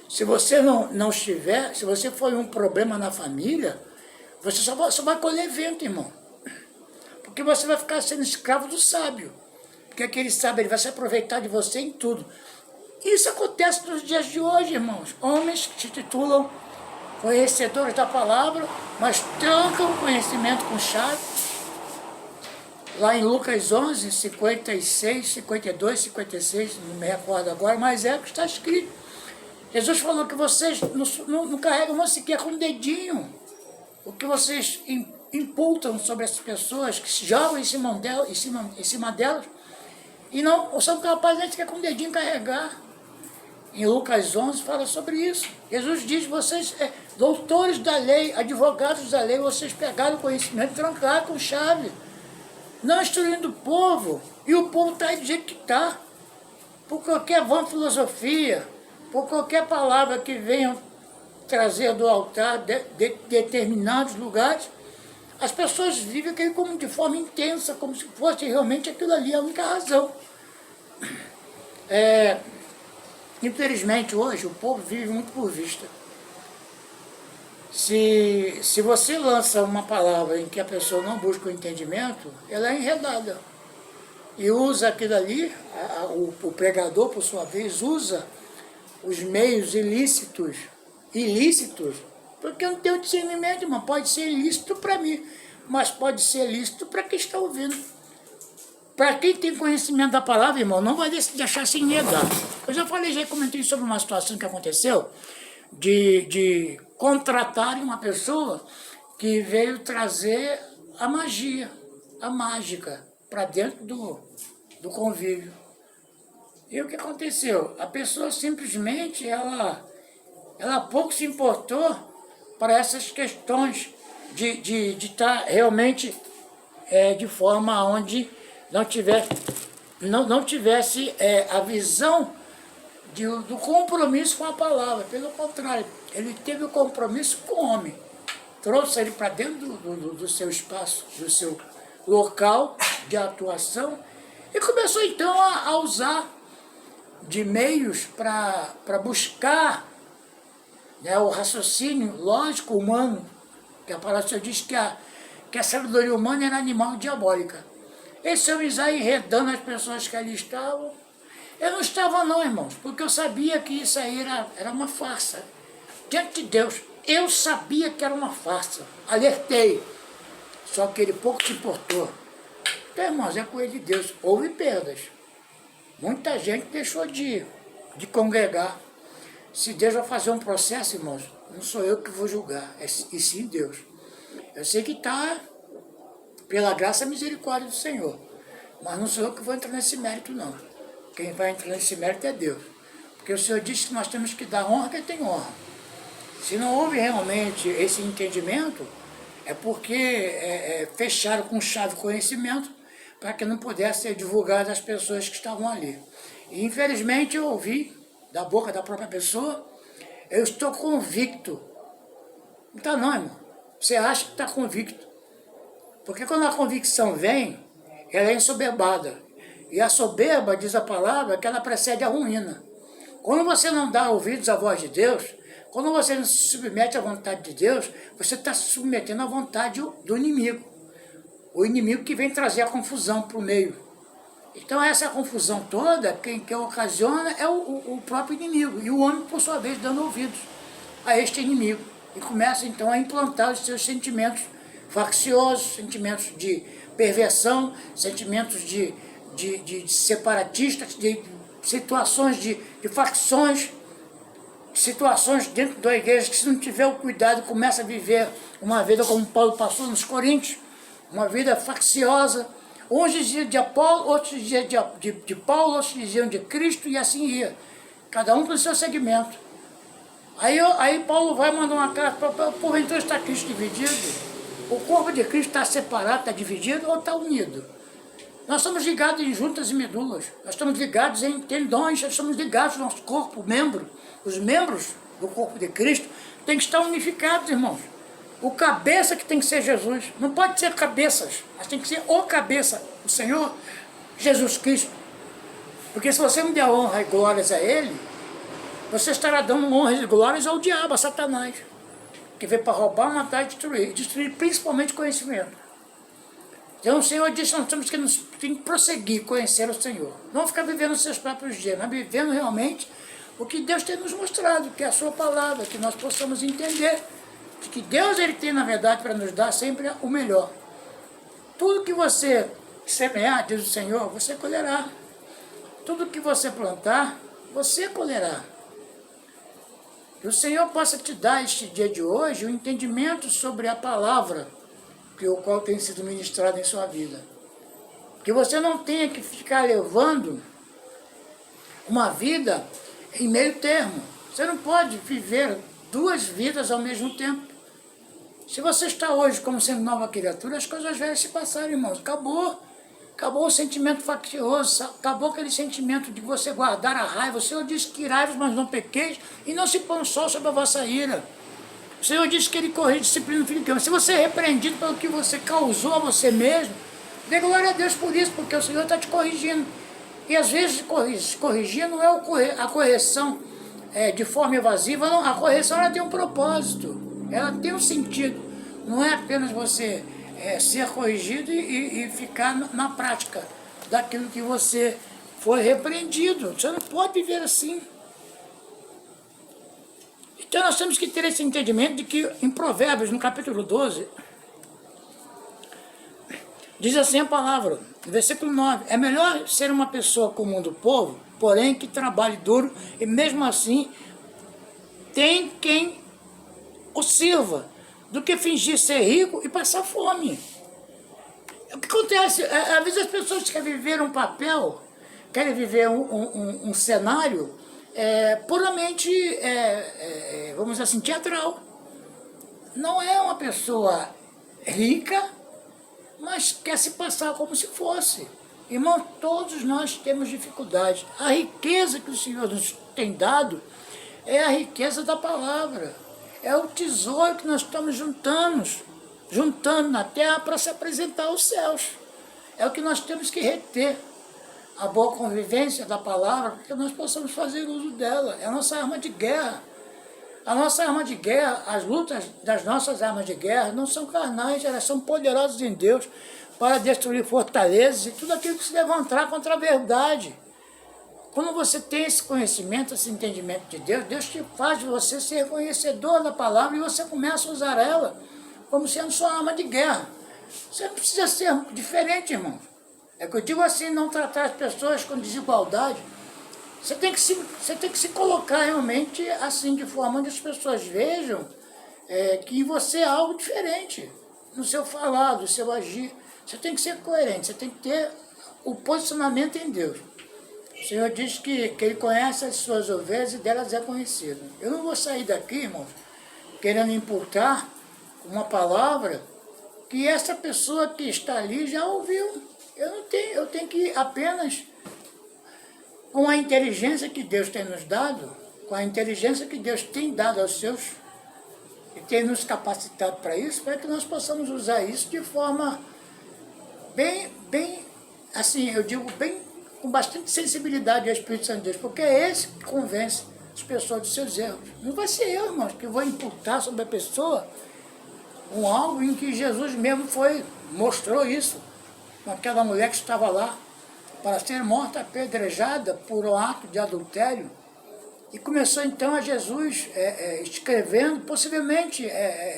Se você não estiver, se você for um problema na família, você só vai colher vento, irmão. Porque você vai ficar sendo escravo do sábio. Porque aquele sábio ele vai se aproveitar de você em tudo. Isso acontece nos dias de hoje, irmãos. Homens que se titulam conhecedores da palavra, mas trancam o conhecimento com chave. Lá em Lucas 11, 56, 52, 56, não me recordo agora, mas é o que está escrito. Jesus falou que vocês não carregam não sequer com o dedinho o que vocês imputam sobre essas pessoas, que se jogam em cima delas, e não são capazes nem sequer com o dedinho carregar. Em Lucas 11 fala sobre isso. Jesus diz, vocês, doutores da lei, advogados da lei, vocês pegaram o conhecimento e trancaram com chave, não instruindo o povo, e o povo está aí do jeito que está, por qualquer vã filosofia, por qualquer palavra que venham trazer do altar de determinados lugares, as pessoas vivem aquilo como de forma intensa, como se fosse realmente aquilo ali a única razão. Infelizmente hoje o povo vive muito por vista. Se você lança uma palavra em que a pessoa não busca o entendimento, ela é enredada. E usa aquilo ali, o pregador, por sua vez, usa os meios ilícitos, porque não tem o discernimento, irmão. Pode ser ilícito para mim, mas pode ser ilícito para quem está ouvindo. Para quem tem conhecimento da palavra, irmão, não vai deixar sem negar. Eu já comentei sobre uma situação que aconteceu, de contratarem uma pessoa que veio trazer a magia, a mágica, para dentro do convívio. E o que aconteceu? A pessoa simplesmente, ela pouco se importou para essas questões de estar realmente de forma onde não tivesse a visão do compromisso com a palavra. Pelo contrário, ele teve o compromisso com o homem. Trouxe ele para dentro do seu espaço, do seu local de atuação, e começou então a usar de meios para buscar o raciocínio lógico humano, que a palavra do Senhor diz que a sabedoria humana era animal diabólica. Esse homem aí enredando as pessoas que ali estavam. Eu não estava não, irmãos, porque eu sabia que isso aí era uma farsa. Diante de Deus, eu sabia que era uma farsa. Alertei. Só que ele pouco se importou. Então, irmãos, é coisa de Deus. Houve perdas. Muita gente deixou de congregar. Se Deus vai fazer um processo, irmãos, não sou eu que vou julgar, e sim Deus. Eu sei que está pela graça e misericórdia do Senhor, mas não sou eu que vou entrar nesse mérito, não. Quem vai entrar nesse mérito é Deus. Porque o Senhor disse que nós temos que dar honra a quem tem honra. Se não houve realmente esse entendimento, é porque fecharam com chave conhecimento para que não pudesse ser divulgado às pessoas que estavam ali. E infelizmente eu ouvi da boca da própria pessoa, eu estou convicto. Não está não, irmão. Você acha que está convicto. Porque quando a convicção vem, ela é ensoberbada. E a soberba, diz a palavra, que ela precede a ruína. Quando você não dá ouvidos à voz de Deus, quando você não se submete à vontade de Deus, você está se submetendo à vontade do inimigo. O inimigo que vem trazer a confusão para o meio. Então essa confusão toda, quem ocasiona é o próprio inimigo. E o homem, por sua vez, dando ouvidos a este inimigo. E começa então a implantar os seus sentimentos facciosos, sentimentos de perversão, sentimentos de separatistas, de situações de facções, situações dentro da igreja que, se não tiver o cuidado, começa a viver uma vida como Paulo passou nos Coríntios, uma vida facciosa. Uns diziam de Apolo, outros diziam de Paulo, outros diziam de Cristo, e assim ia. cada um com o seu segmento. Aí Paulo vai mandar uma carta, porventura está Cristo dividido? O corpo de Cristo está separado, está dividido ou está unido? Nós somos ligados em juntas e medulas, nós estamos ligados em tendões, nós estamos ligados no nosso corpo, membro. Os membros do corpo de Cristo têm que estar unificados, irmãos. O cabeça que tem que ser Jesus, não pode ser cabeças, mas tem que ser o cabeça, o Senhor Jesus Cristo. Porque se você não der honra e glórias a Ele, você estará dando honras e glórias ao diabo, a Satanás, que veio para roubar, matar e destruir principalmente conhecimento. Então o Senhor disse que nós temos que prosseguir, conhecer o Senhor. Não ficar vivendo os seus próprios dias, mas vivendo realmente o que Deus tem nos mostrado, que é a sua palavra, que nós possamos entender de que Deus Ele tem, na verdade, para nos dar sempre o melhor. Tudo que você semear, diz o Senhor, você colherá. Tudo que você plantar, você colherá. Que o Senhor possa te dar este dia de hoje o entendimento sobre a palavra o qual tem sido ministrado em sua vida. Que você não tenha que ficar levando uma vida em meio termo. Você não pode viver duas vidas ao mesmo tempo. Se você está hoje como sendo nova criatura, as coisas velhas se passaram, irmãos. Acabou. Acabou o sentimento faccioso, acabou aquele sentimento de você guardar a raiva. O Senhor disse que irai-vos, mas não pequeis, e não se põe sol sobre a vossa ira. O Senhor disse que Ele corrige disciplina no filho de Deus. Se você é repreendido pelo que você causou a você mesmo, dê glória a Deus por isso, porque o Senhor está te corrigindo. E às vezes corrigir não é a correção de forma evasiva, não. A correção ela tem um propósito, ela tem um sentido. Não é apenas você ser corrigido e ficar na prática daquilo que você foi repreendido. Você não pode viver assim. Então nós temos que ter esse entendimento de que em Provérbios, no capítulo 12, diz assim a palavra, no versículo 9, é melhor ser uma pessoa comum do povo, porém que trabalhe duro e mesmo assim tem quem o sirva, do que fingir ser rico e passar fome. O que acontece? Às vezes as pessoas querem viver um papel, querem viver um cenário puramente, vamos dizer assim, teatral. Não é uma pessoa rica, mas quer se passar como se fosse. Irmão, todos nós temos dificuldades. A riqueza que o Senhor nos tem dado é a riqueza da palavra. É o tesouro que nós estamos juntando na terra para se apresentar aos céus. É o que nós temos que reter. A boa convivência da palavra, para que nós possamos fazer uso dela. É a nossa arma de guerra. A nossa arma de guerra, as lutas das nossas armas de guerra não são carnais, elas são poderosas em Deus para destruir fortalezas e tudo aquilo que se levantar contra a verdade. Quando você tem esse conhecimento, esse entendimento de Deus, Deus te faz de você ser conhecedor da palavra e você começa a usar ela como sendo sua arma de guerra. Você não precisa ser diferente, irmão. É que eu digo assim, não tratar as pessoas com desigualdade. Você tem que se colocar realmente assim, de forma onde as pessoas vejam que você é algo diferente no seu falar, no seu agir. Você tem que ser coerente, você tem que ter o posicionamento em Deus. O Senhor diz que Ele conhece as suas ovelhas e delas é conhecido. Eu não vou sair daqui, irmãos, querendo imputar uma palavra que essa pessoa que está ali já ouviu. Eu tenho que apenas, com a inteligência que Deus tem nos dado, com a inteligência que Deus tem dado aos seus, e tem nos capacitado para isso, para que nós possamos usar isso de forma bem, assim, eu digo bem, com bastante sensibilidade ao Espírito Santo de Deus, porque é esse que convence as pessoas dos seus erros. Não vai ser eu, irmãos, que vou imputar sobre a pessoa algo em que Jesus mesmo mostrou isso, com aquela mulher que estava lá, para ser morta apedrejada por um ato de adultério. E começou então a Jesus escrevendo, possivelmente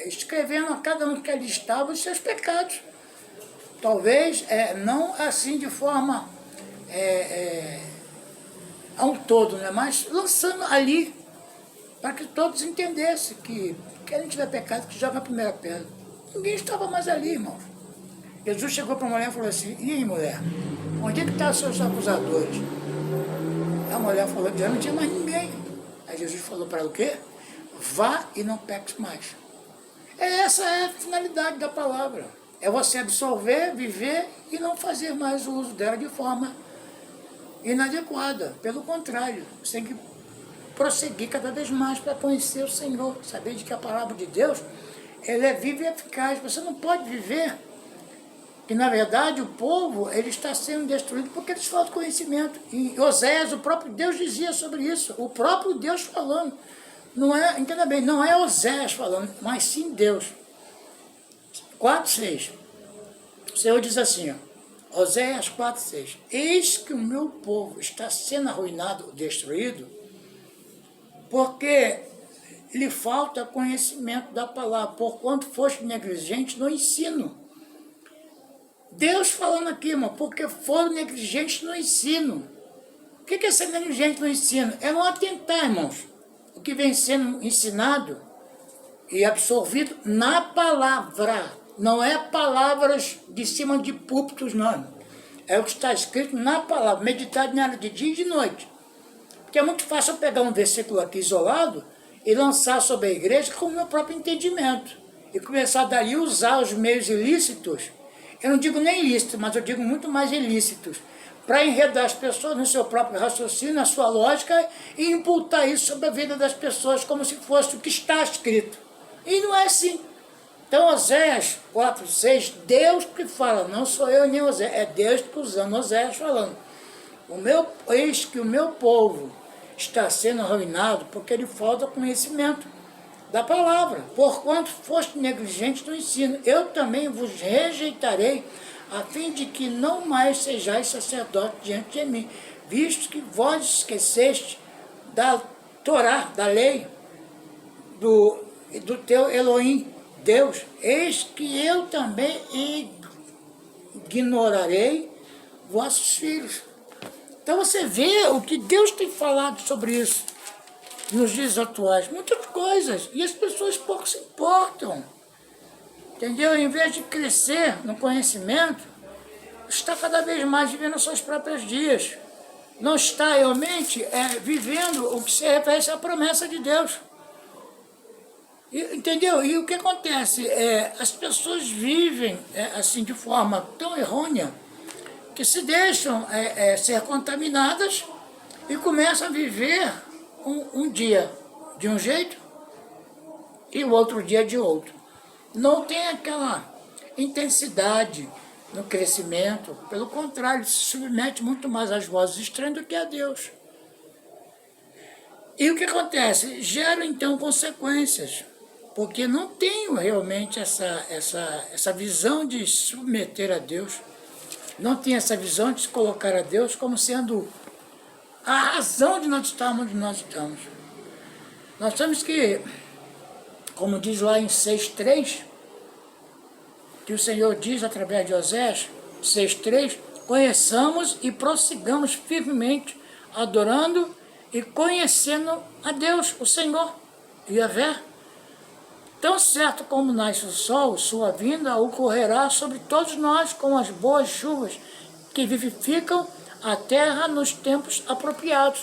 escrevendo a cada um que ali estava os seus pecados. Talvez não assim de forma a um todo, né? Mas lançando ali, para que todos entendessem que quem tiver pecado, que joga a primeira pedra. Ninguém estava mais ali, irmãos. Jesus chegou para a mulher e falou assim, e aí, mulher, onde é que estão os seus acusadores? A mulher falou que já não tinha mais ninguém. Aí Jesus falou para ela o quê? Vá e não peques mais. Essa é a finalidade da palavra. É você absorver, viver e não fazer mais o uso dela de forma inadequada. Pelo contrário, você tem que prosseguir cada vez mais para conhecer o Senhor. Saber de que a palavra de Deus, ela é viva e eficaz. Você não pode viver que, na verdade, o povo ele está sendo destruído porque eles faltam conhecimento. E Oséias, o próprio Deus dizia sobre isso. O próprio Deus falando. Não é, entenda bem, não é Oséias falando, mas sim Deus. 4:6. O Senhor diz assim, ó, Oséias 4:6. Eis que o meu povo está sendo arruinado, destruído, porque lhe falta conhecimento da palavra, porquanto foste negligente no ensino. Deus falando aqui, irmão, porque foram negligentes no ensino. O que é ser negligente no ensino? É não atentar, irmãos, o que vem sendo ensinado e absorvido na palavra. Não é palavras de cima de púlpitos, não. É o que está escrito na palavra, meditar nela de dia e de noite. Porque é muito fácil eu pegar um versículo aqui isolado e lançar sobre a igreja com o meu próprio entendimento. E começar dali a usar os meios ilícitos. Eu não digo nem ilícitos, mas eu digo muito mais ilícitos. Para enredar as pessoas no seu próprio raciocínio, na sua lógica, e imputar isso sobre a vida das pessoas como se fosse o que está escrito. E não é assim. Então, Oséias 4:6, Deus que fala, não sou eu nem Oséias, é Deus que usando Oséias falando. Eis que o meu povo está sendo arruinado porque lhe falta conhecimento da palavra. Porquanto foste negligente no ensino, eu também vos rejeitarei, a fim de que não mais sejais sacerdote diante de mim, visto que vós esqueceste da Torá, da lei, do teu Elohim, Deus. Eis que eu também ignorarei vossos filhos. Então você vê o que Deus tem falado sobre isso nos dias atuais, muitas coisas, e as pessoas pouco se importam, entendeu? Em vez de crescer no conhecimento, está cada vez mais vivendo os seus próprios dias, não está realmente vivendo o que se refere à promessa de Deus, entendeu? E o que acontece? As pessoas vivem assim de forma tão errônea, que se deixam ser contaminadas e começam a viver um dia de um jeito e o outro dia de outro. Não tem aquela intensidade no crescimento, pelo contrário, se submete muito mais às vozes estranhas do que a Deus. E o que acontece? Gera então consequências, porque não tem realmente essa visão de submeter a Deus, não tem essa visão de se colocar a Deus como sendo a razão de nós estarmos onde nós estamos. Nós temos que, como diz lá em 6:3, que o Senhor diz através de Oséias 6:3, conheçamos e prossigamos firmemente, adorando e conhecendo a Deus, o Senhor, Yahvé. Tão certo como nasce o sol, sua vinda ocorrerá sobre todos nós com as boas chuvas que vivificam a terra nos tempos apropriados.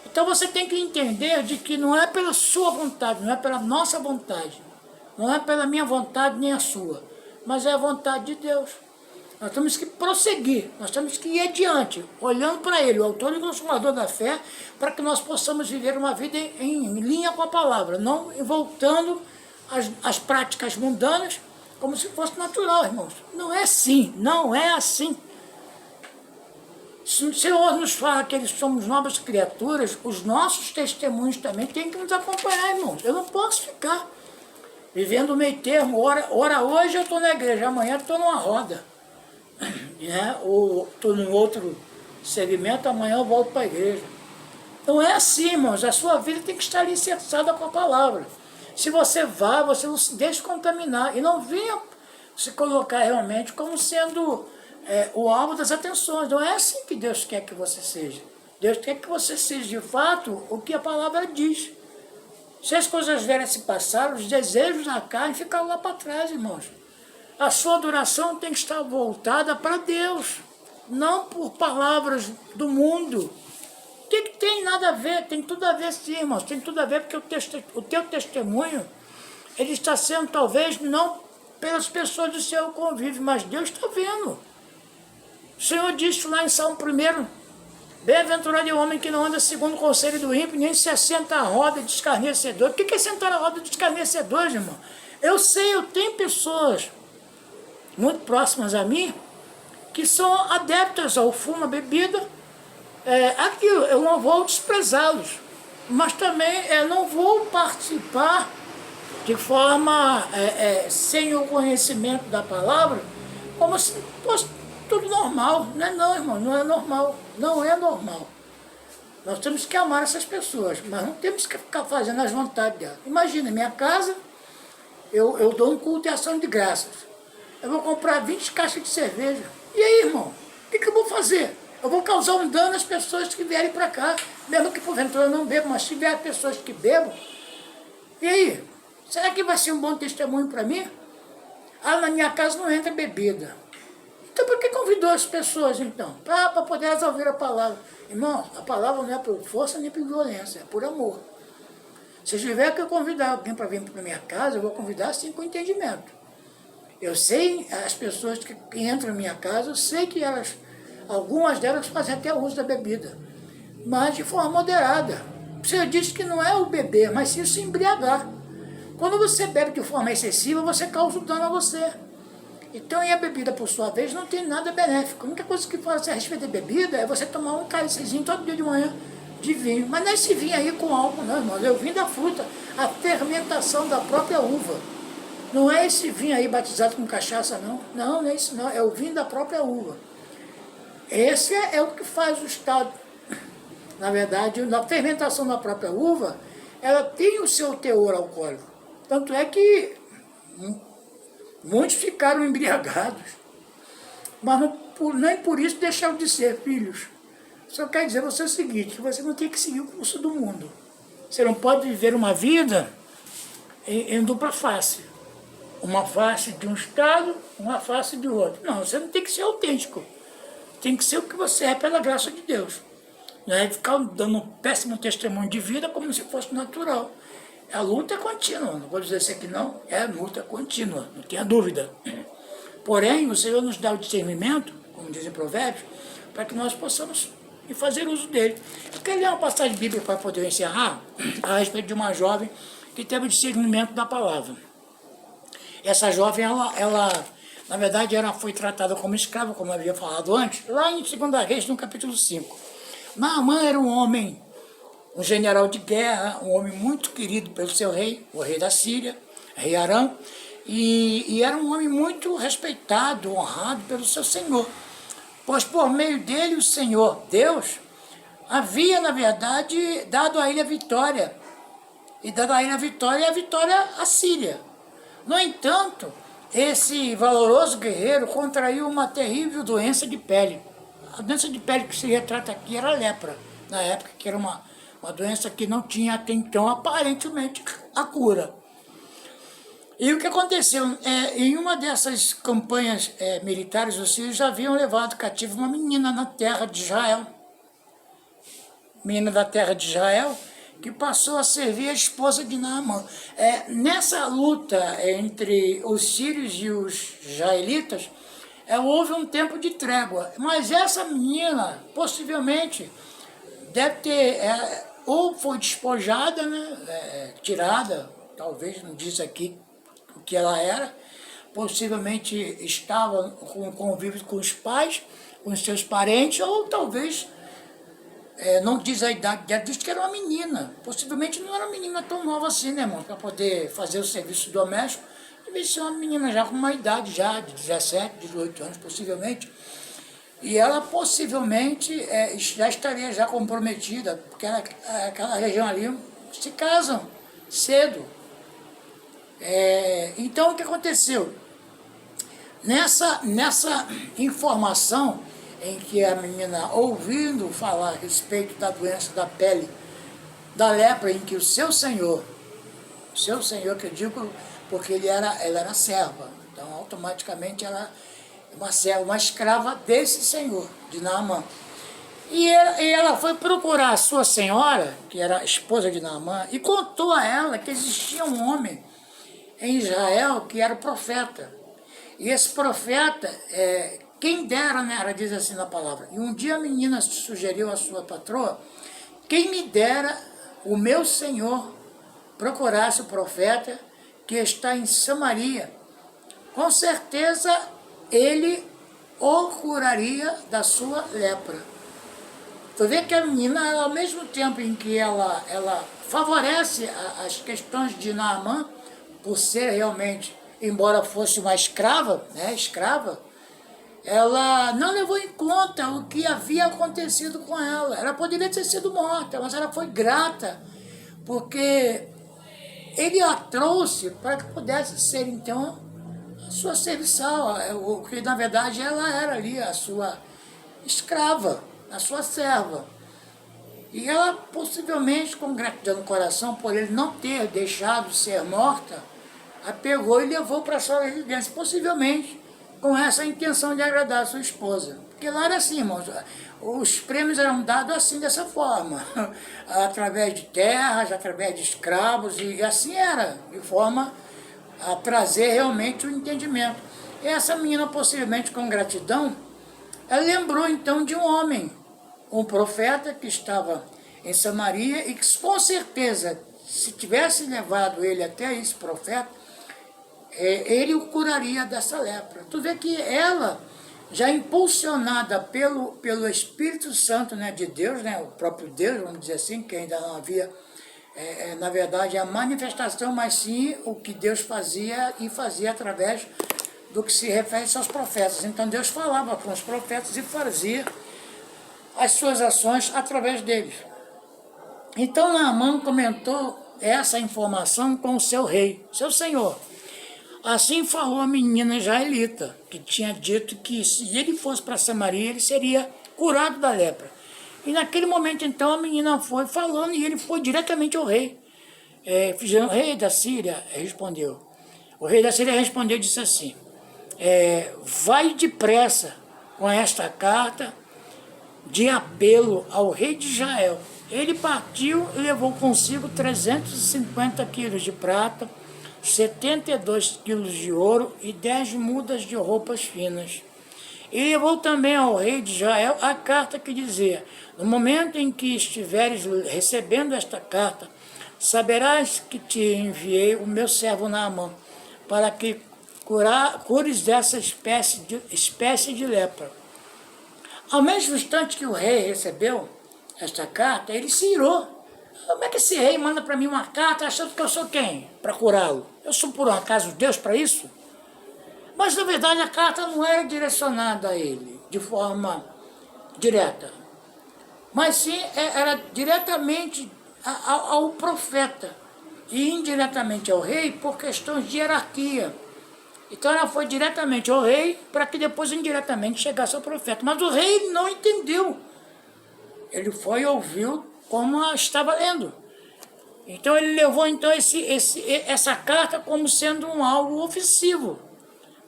Então você tem que entender de que não é pela sua vontade, não é pela nossa vontade, não é pela minha vontade nem a sua, mas é a vontade de Deus. Nós temos que prosseguir, nós temos que ir adiante, olhando para Ele, o autor e consumador da fé, para que nós possamos viver uma vida em linha com a palavra, não voltando às práticas mundanas como se fosse natural, irmãos. Não é assim, não é assim. Se o Senhor nos fala que eles somos novas criaturas, os nossos testemunhos também têm que nos acompanhar, irmãos. Eu não posso ficar vivendo meio termo, ora hoje eu estou na igreja, amanhã eu estou numa roda, ou estou num outro segmento, amanhã eu volto para a igreja. Não é assim, irmãos, a sua vida tem que estar alicerçada com a palavra. Se você você não se deixe contaminar e não venha se colocar realmente como sendo o alvo das atenções. Não é assim que Deus quer que você seja. Deus quer que você seja de fato o que a palavra diz. Se as coisas vierem se passar, os desejos da carne ficam lá para trás, irmãos. A sua adoração tem que estar voltada para Deus, não por palavras do mundo. Que tem nada a ver? Tem tudo a ver sim, irmãos. Tem tudo a ver porque o teu testemunho, ele está sendo talvez não pelas pessoas do seu convívio, mas Deus está vendo. O Senhor disse lá em Salmo 1, bem-aventurado é o homem que não anda segundo o conselho do ímpio, nem se assenta à roda de escarnecedor. O que é sentar à roda de escarnecedores, irmão? Eu sei, eu tenho pessoas muito próximas a mim que são adeptas ao fumo, à bebida. Aquilo, eu não vou desprezá-los, mas também eu não vou participar de forma sem o conhecimento da palavra, como se fosse tudo normal. Não é não, irmão, não é normal. Não é normal. Nós temos que amar essas pessoas, mas não temos que ficar fazendo as vontades delas. Imagina, minha casa, eu dou um culto e ação de graças. Eu vou comprar 20 caixas de cerveja. E aí, irmão, o que eu vou fazer? Eu vou causar um dano às pessoas que vierem para cá, mesmo que porventura eu não bebo, mas se vier pessoas que bebam, e aí? Será que vai ser um bom testemunho para mim? Ah, na minha casa não entra bebida. Então por que convidou as pessoas então? Para poder elas ouvir a palavra. Irmão, a palavra não é por força nem por violência, é por amor. Se tiver que eu convidar alguém para vir para minha casa, eu vou convidar assim com entendimento. Eu sei, as pessoas que entram na minha casa, eu sei que algumas delas fazem até uso da bebida, mas de forma moderada. Você disse que não é o beber, mas sim se embriagar. Quando você bebe de forma excessiva, você causa dano a você. Então, e a bebida, por sua vez, não tem nada benéfico. A única coisa que fala a respeito da bebida é você tomar um cálicezinho todo dia de manhã de vinho. Mas não é esse vinho aí com álcool, não, irmão. É o vinho da fruta, a fermentação da própria uva. Não é esse vinho aí batizado com cachaça, não. Não, não é isso, não. É o vinho da própria uva. Esse é o que faz o estado. Na verdade, na fermentação da própria uva, ela tem o seu teor alcoólico. Tanto é que muitos ficaram embriagados, mas nem por isso deixaram de ser filhos. Só quer dizer você o seguinte, que você não tem que seguir o curso do mundo. Você não pode viver uma vida em dupla face. Uma face de um estado, uma face de outro. Não, você não tem que ser autêntico. Tem que ser o que você é pela graça de Deus. Não é ficar dando um péssimo testemunho de vida como se fosse natural. A luta é contínua, não vou dizer isso aqui não, é luta contínua, não tenha dúvida. Porém, o Senhor nos dá o discernimento, como dizem Provérbios, para que nós possamos fazer uso dele. Eu quero ler uma passagem bíblica para poder encerrar, a respeito de uma jovem que teve o discernimento da palavra. Essa jovem, ela na verdade, ela foi tratada como escrava, como eu havia falado antes, lá em 2 Reis, no capítulo 5. Naamã era um homem, um general de guerra, um homem muito querido pelo seu rei, o rei da Síria, rei Arã, e era um homem muito respeitado, honrado pelo seu senhor. Pois por meio dele o Senhor, Deus, havia, na verdade, dado a ele a vitória. E dado a ele a vitória assíria. No entanto, esse valoroso guerreiro contraiu uma terrível doença de pele. A doença de pele que se retrata aqui era a lepra, na época, que era uma doença que não tinha até então, aparentemente, a cura. E o que aconteceu? Em uma dessas campanhas militares, os sírios já haviam levado cativo uma menina na terra de Israel. Menina da terra de Israel, que passou a servir a esposa de Naamã. Nessa luta entre os sírios e os israelitas, houve um tempo de trégua. Mas essa menina, possivelmente, deve ter, ou foi despojada, né, tirada, talvez, não diz aqui o que ela era, possivelmente estava com convívio com os pais, com os seus parentes, ou talvez, não diz a idade dela, diz que era uma menina. Possivelmente não era uma menina tão nova assim, né, irmão, para poder fazer o serviço doméstico. Devia ser uma menina já com uma idade já de 17, 18 anos, possivelmente. E ela possivelmente já estaria já comprometida, porque aquela região ali se casam cedo. Então, o que aconteceu? Nessa informação em que a menina, ouvindo falar a respeito da doença da pele, da lepra, em que o seu senhor, que eu digo porque ela era serva, então automaticamente ela é uma serva, uma escrava desse senhor, de Naamã. E ela foi procurar a sua senhora, que era a esposa de Naamã, e contou a ela que existia um homem em Israel que era profeta. E esse profeta, quem dera, né, ela diz assim na palavra, e um dia a menina sugeriu à sua patroa, quem me dera o meu senhor procurasse o profeta que está em Samaria, com certeza ele o curaria da sua lepra. Tu vê que a menina, ao mesmo tempo em que ela favorece as questões de Naamã, por ser realmente, embora fosse uma escrava, né, ela não levou em conta o que havia acontecido com ela. Ela poderia ter sido morta, mas ela foi grata, porque ele a trouxe para que pudesse ser, então, a sua serviçal, o que na verdade ela era ali, a sua escrava, a sua serva. E ela, possivelmente, com gratidão no coração, por ele não ter deixado de ser morta, a pegou e levou para a sua residência, possivelmente com essa intenção de agradar a sua esposa. Porque lá era assim, irmãos, os prêmios eram dados assim, dessa forma, através de terras, através de escravos, e assim era, de forma a trazer realmente o entendimento. E essa menina, possivelmente com gratidão, ela lembrou então de um homem, um profeta que estava em Samaria e que com certeza, se tivesse levado ele até esse profeta, ele o curaria dessa lepra. Tu vê que ela, já impulsionada pelo Espírito Santo, né, de Deus, né, o próprio Deus, vamos dizer assim, que ainda não havia, na verdade, a manifestação, mas sim o que Deus fazia e fazia através do que se refere aos profetas. Então Deus falava com os profetas e fazia as suas ações através deles. Então Naamã comentou essa informação com o seu rei, seu senhor. Assim falou a menina israelita, que tinha dito que se ele fosse para Samaria, ele seria curado da lepra. E naquele momento, então, a menina foi falando e ele foi diretamente ao rei. O rei da Síria respondeu. O rei da Síria respondeu e disse assim, vai depressa com esta carta de apelo ao rei de Israel. Ele partiu e levou consigo 350 quilos de prata, 72 quilos de ouro e 10 mudas de roupas finas. E levou também ao rei de Israel a carta que dizia, no momento em que estiveres recebendo esta carta, saberás que te enviei o meu servo Naamã, para que cures dessa espécie de lepra. Ao mesmo instante que o rei recebeu esta carta, ele se irou. Como é que esse rei manda para mim uma carta achando que eu sou quem? Para curá-lo. Eu sou por um acaso Deus para isso? Mas na verdade a carta não era direcionada a ele de forma direta. Mas sim era diretamente ao profeta e indiretamente ao rei por questões de hierarquia. Então ela foi diretamente ao rei para que depois indiretamente chegasse ao profeta. Mas o rei não entendeu. Ele foi e ouviu como ela estava lendo. Então ele levou então essa carta como sendo algo ofensivo.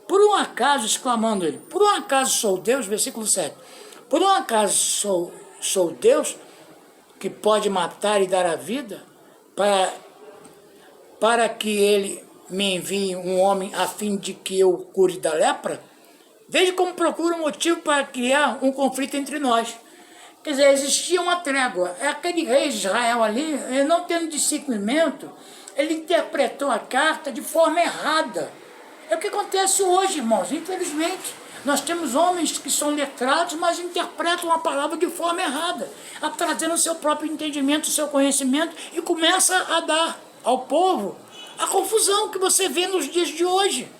Por um acaso, exclamando ele, por um acaso sou Deus, versículo 7, por um acaso sou Deus que pode matar e dar a vida para que ele me envie um homem a fim de que eu cure da lepra? Veja como procura um motivo para criar um conflito entre nós. Quer dizer, existia uma trégua. Aquele rei de Israel ali, ele não tendo discernimento, ele interpretou a carta de forma errada. É o que acontece hoje, irmãos, infelizmente. Nós temos homens que são letrados, mas interpretam a palavra de forma errada, trazendo o seu próprio entendimento, o seu conhecimento, e começa a dar ao povo a confusão que você vê nos dias de hoje.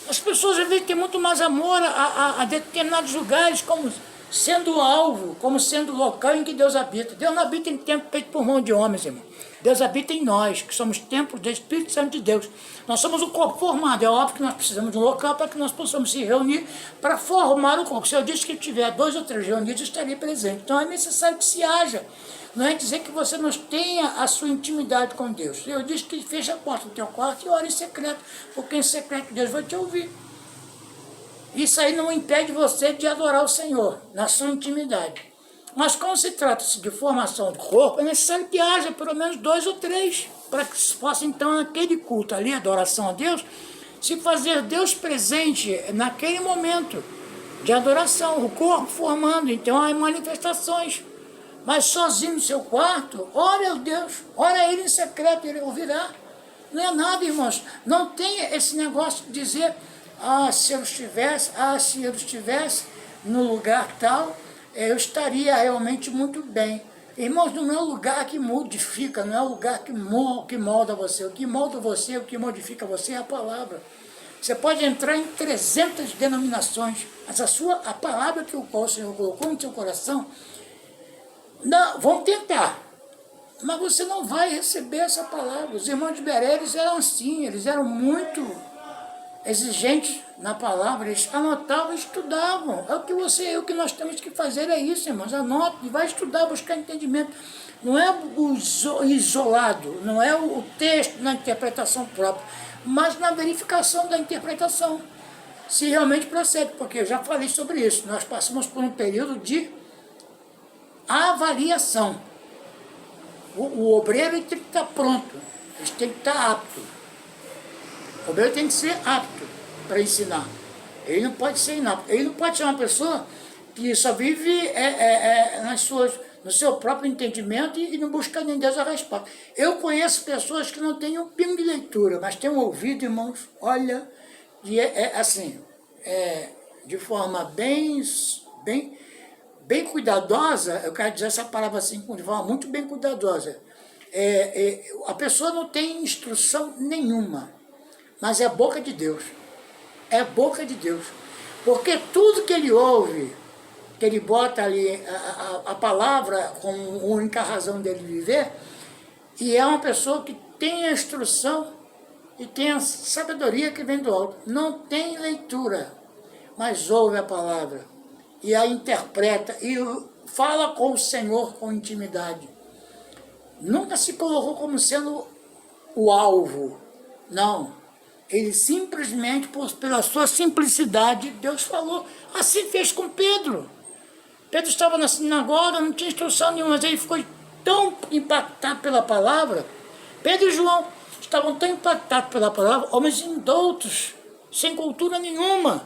As pessoas às vezes têm muito mais amor a determinados lugares como sendo alvo, como sendo o local em que Deus habita. Deus não habita em templo feito por mão de homens, irmão. Deus habita em nós, que somos templos do Espírito Santo de Deus. Nós somos um corpo formado. É óbvio que nós precisamos de um local para que nós possamos se reunir para formar o corpo. Se eu disse que tiver 2 ou 3 reunidos, eu estarei presente. Então é necessário que se haja. Não é dizer que você não tenha a sua intimidade com Deus. Eu disse que fecha a porta do teu quarto e ora em secreto, porque em secreto Deus vai te ouvir. Isso aí não impede você de adorar o Senhor na sua intimidade. Mas quando se trata-se de formação do corpo, é necessário que haja pelo menos 2 ou 3, para que se possa, então, naquele culto ali, adoração a Deus, se fazer Deus presente naquele momento de adoração, o corpo formando, então, as manifestações. Mas sozinho no seu quarto, ora a Deus, ora Ele em secreto, Ele ouvirá. Não é nada, irmãos. Não tem esse negócio de dizer, se eu estivesse no lugar tal, eu estaria realmente muito bem. Irmãos, não é o lugar que modifica, não é o lugar que molda você. O que molda você, o que modifica você é a palavra. Você pode entrar em 300 denominações, mas a palavra que o Senhor colocou no seu coração, não, vão tentar, mas você não vai receber essa palavra. Os irmãos de Beré, eles eram assim, eles eram muito exigentes na palavra, eles anotavam e estudavam. O que nós temos que fazer é isso, irmãos, anota e vai estudar, buscar entendimento. Não é o isolado, não é o texto na interpretação própria, mas na verificação da interpretação, se realmente procede, porque eu já falei sobre isso, nós passamos por um período de avaliação. O obreiro tem que estar pronto, ele tem que estar apto. O obreiro tem que ser apto para ensinar. Ele não pode ser inapto. Ele não pode ser uma pessoa que só vive no seu próprio entendimento e não busca nem Deus a resposta. Eu conheço pessoas que não têm um pingo de leitura, mas têm um ouvido, irmãos, olha, de forma bem cuidadosa, eu quero dizer essa palavra assim, de forma muito bem cuidadosa. A pessoa não tem instrução nenhuma, mas é a boca de Deus. É a boca de Deus. Porque tudo que ele ouve, que ele bota ali a palavra como a única razão dele viver, e é uma pessoa que tem a instrução e tem a sabedoria que vem do alto. Não tem leitura, mas ouve a palavra e a interpreta e fala com o Senhor com intimidade. Nunca se colocou como sendo o alvo, não. Ele simplesmente, pela sua simplicidade, Deus falou. Assim fez com Pedro. Pedro estava na sinagoga, não tinha instrução nenhuma, mas ele ficou tão impactado pela palavra. Pedro e João estavam tão impactados pela palavra, homens indoutos, sem cultura nenhuma.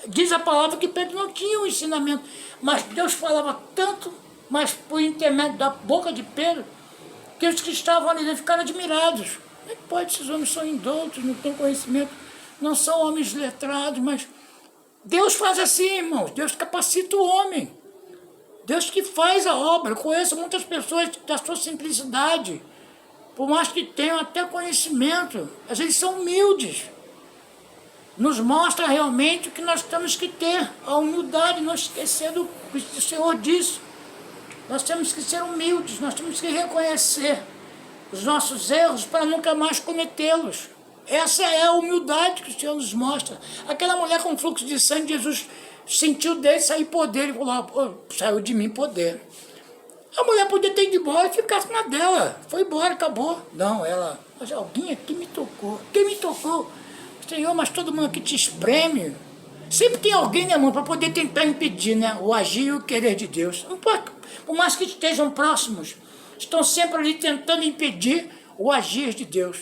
Diz a palavra que Pedro não tinha o ensinamento, mas Deus falava tanto, mas por intermédio da boca de Pedro, que os que estavam ali ficaram admirados. Como é que pode? Esses homens são indoutos, não têm conhecimento, não são homens letrados, mas Deus faz assim, irmãos, Deus capacita o homem, Deus que faz a obra. Eu conheço muitas pessoas da sua simplicidade, por mais que tenham até conhecimento, às vezes são humildes. Nos mostra realmente o que nós temos que ter, a humildade, não esquecer do que o Senhor disse. Nós temos que ser humildes, nós temos que reconhecer os nossos erros para nunca mais cometê-los. Essa é a humildade que o Senhor nos mostra. Aquela mulher com fluxo de sangue, Jesus sentiu dele sair poder, ele falou, saiu de mim poder. A mulher podia ter ido embora e ficasse na dela, foi embora, acabou. Não, mas alguém aqui me tocou. Quem me tocou? Senhor, mas todo mundo aqui te espreme. Sempre tem alguém, né, irmão, para poder tentar impedir, né, o agir e o querer de Deus. Não pode, por mais que estejam próximos, estão sempre ali tentando impedir o agir de Deus.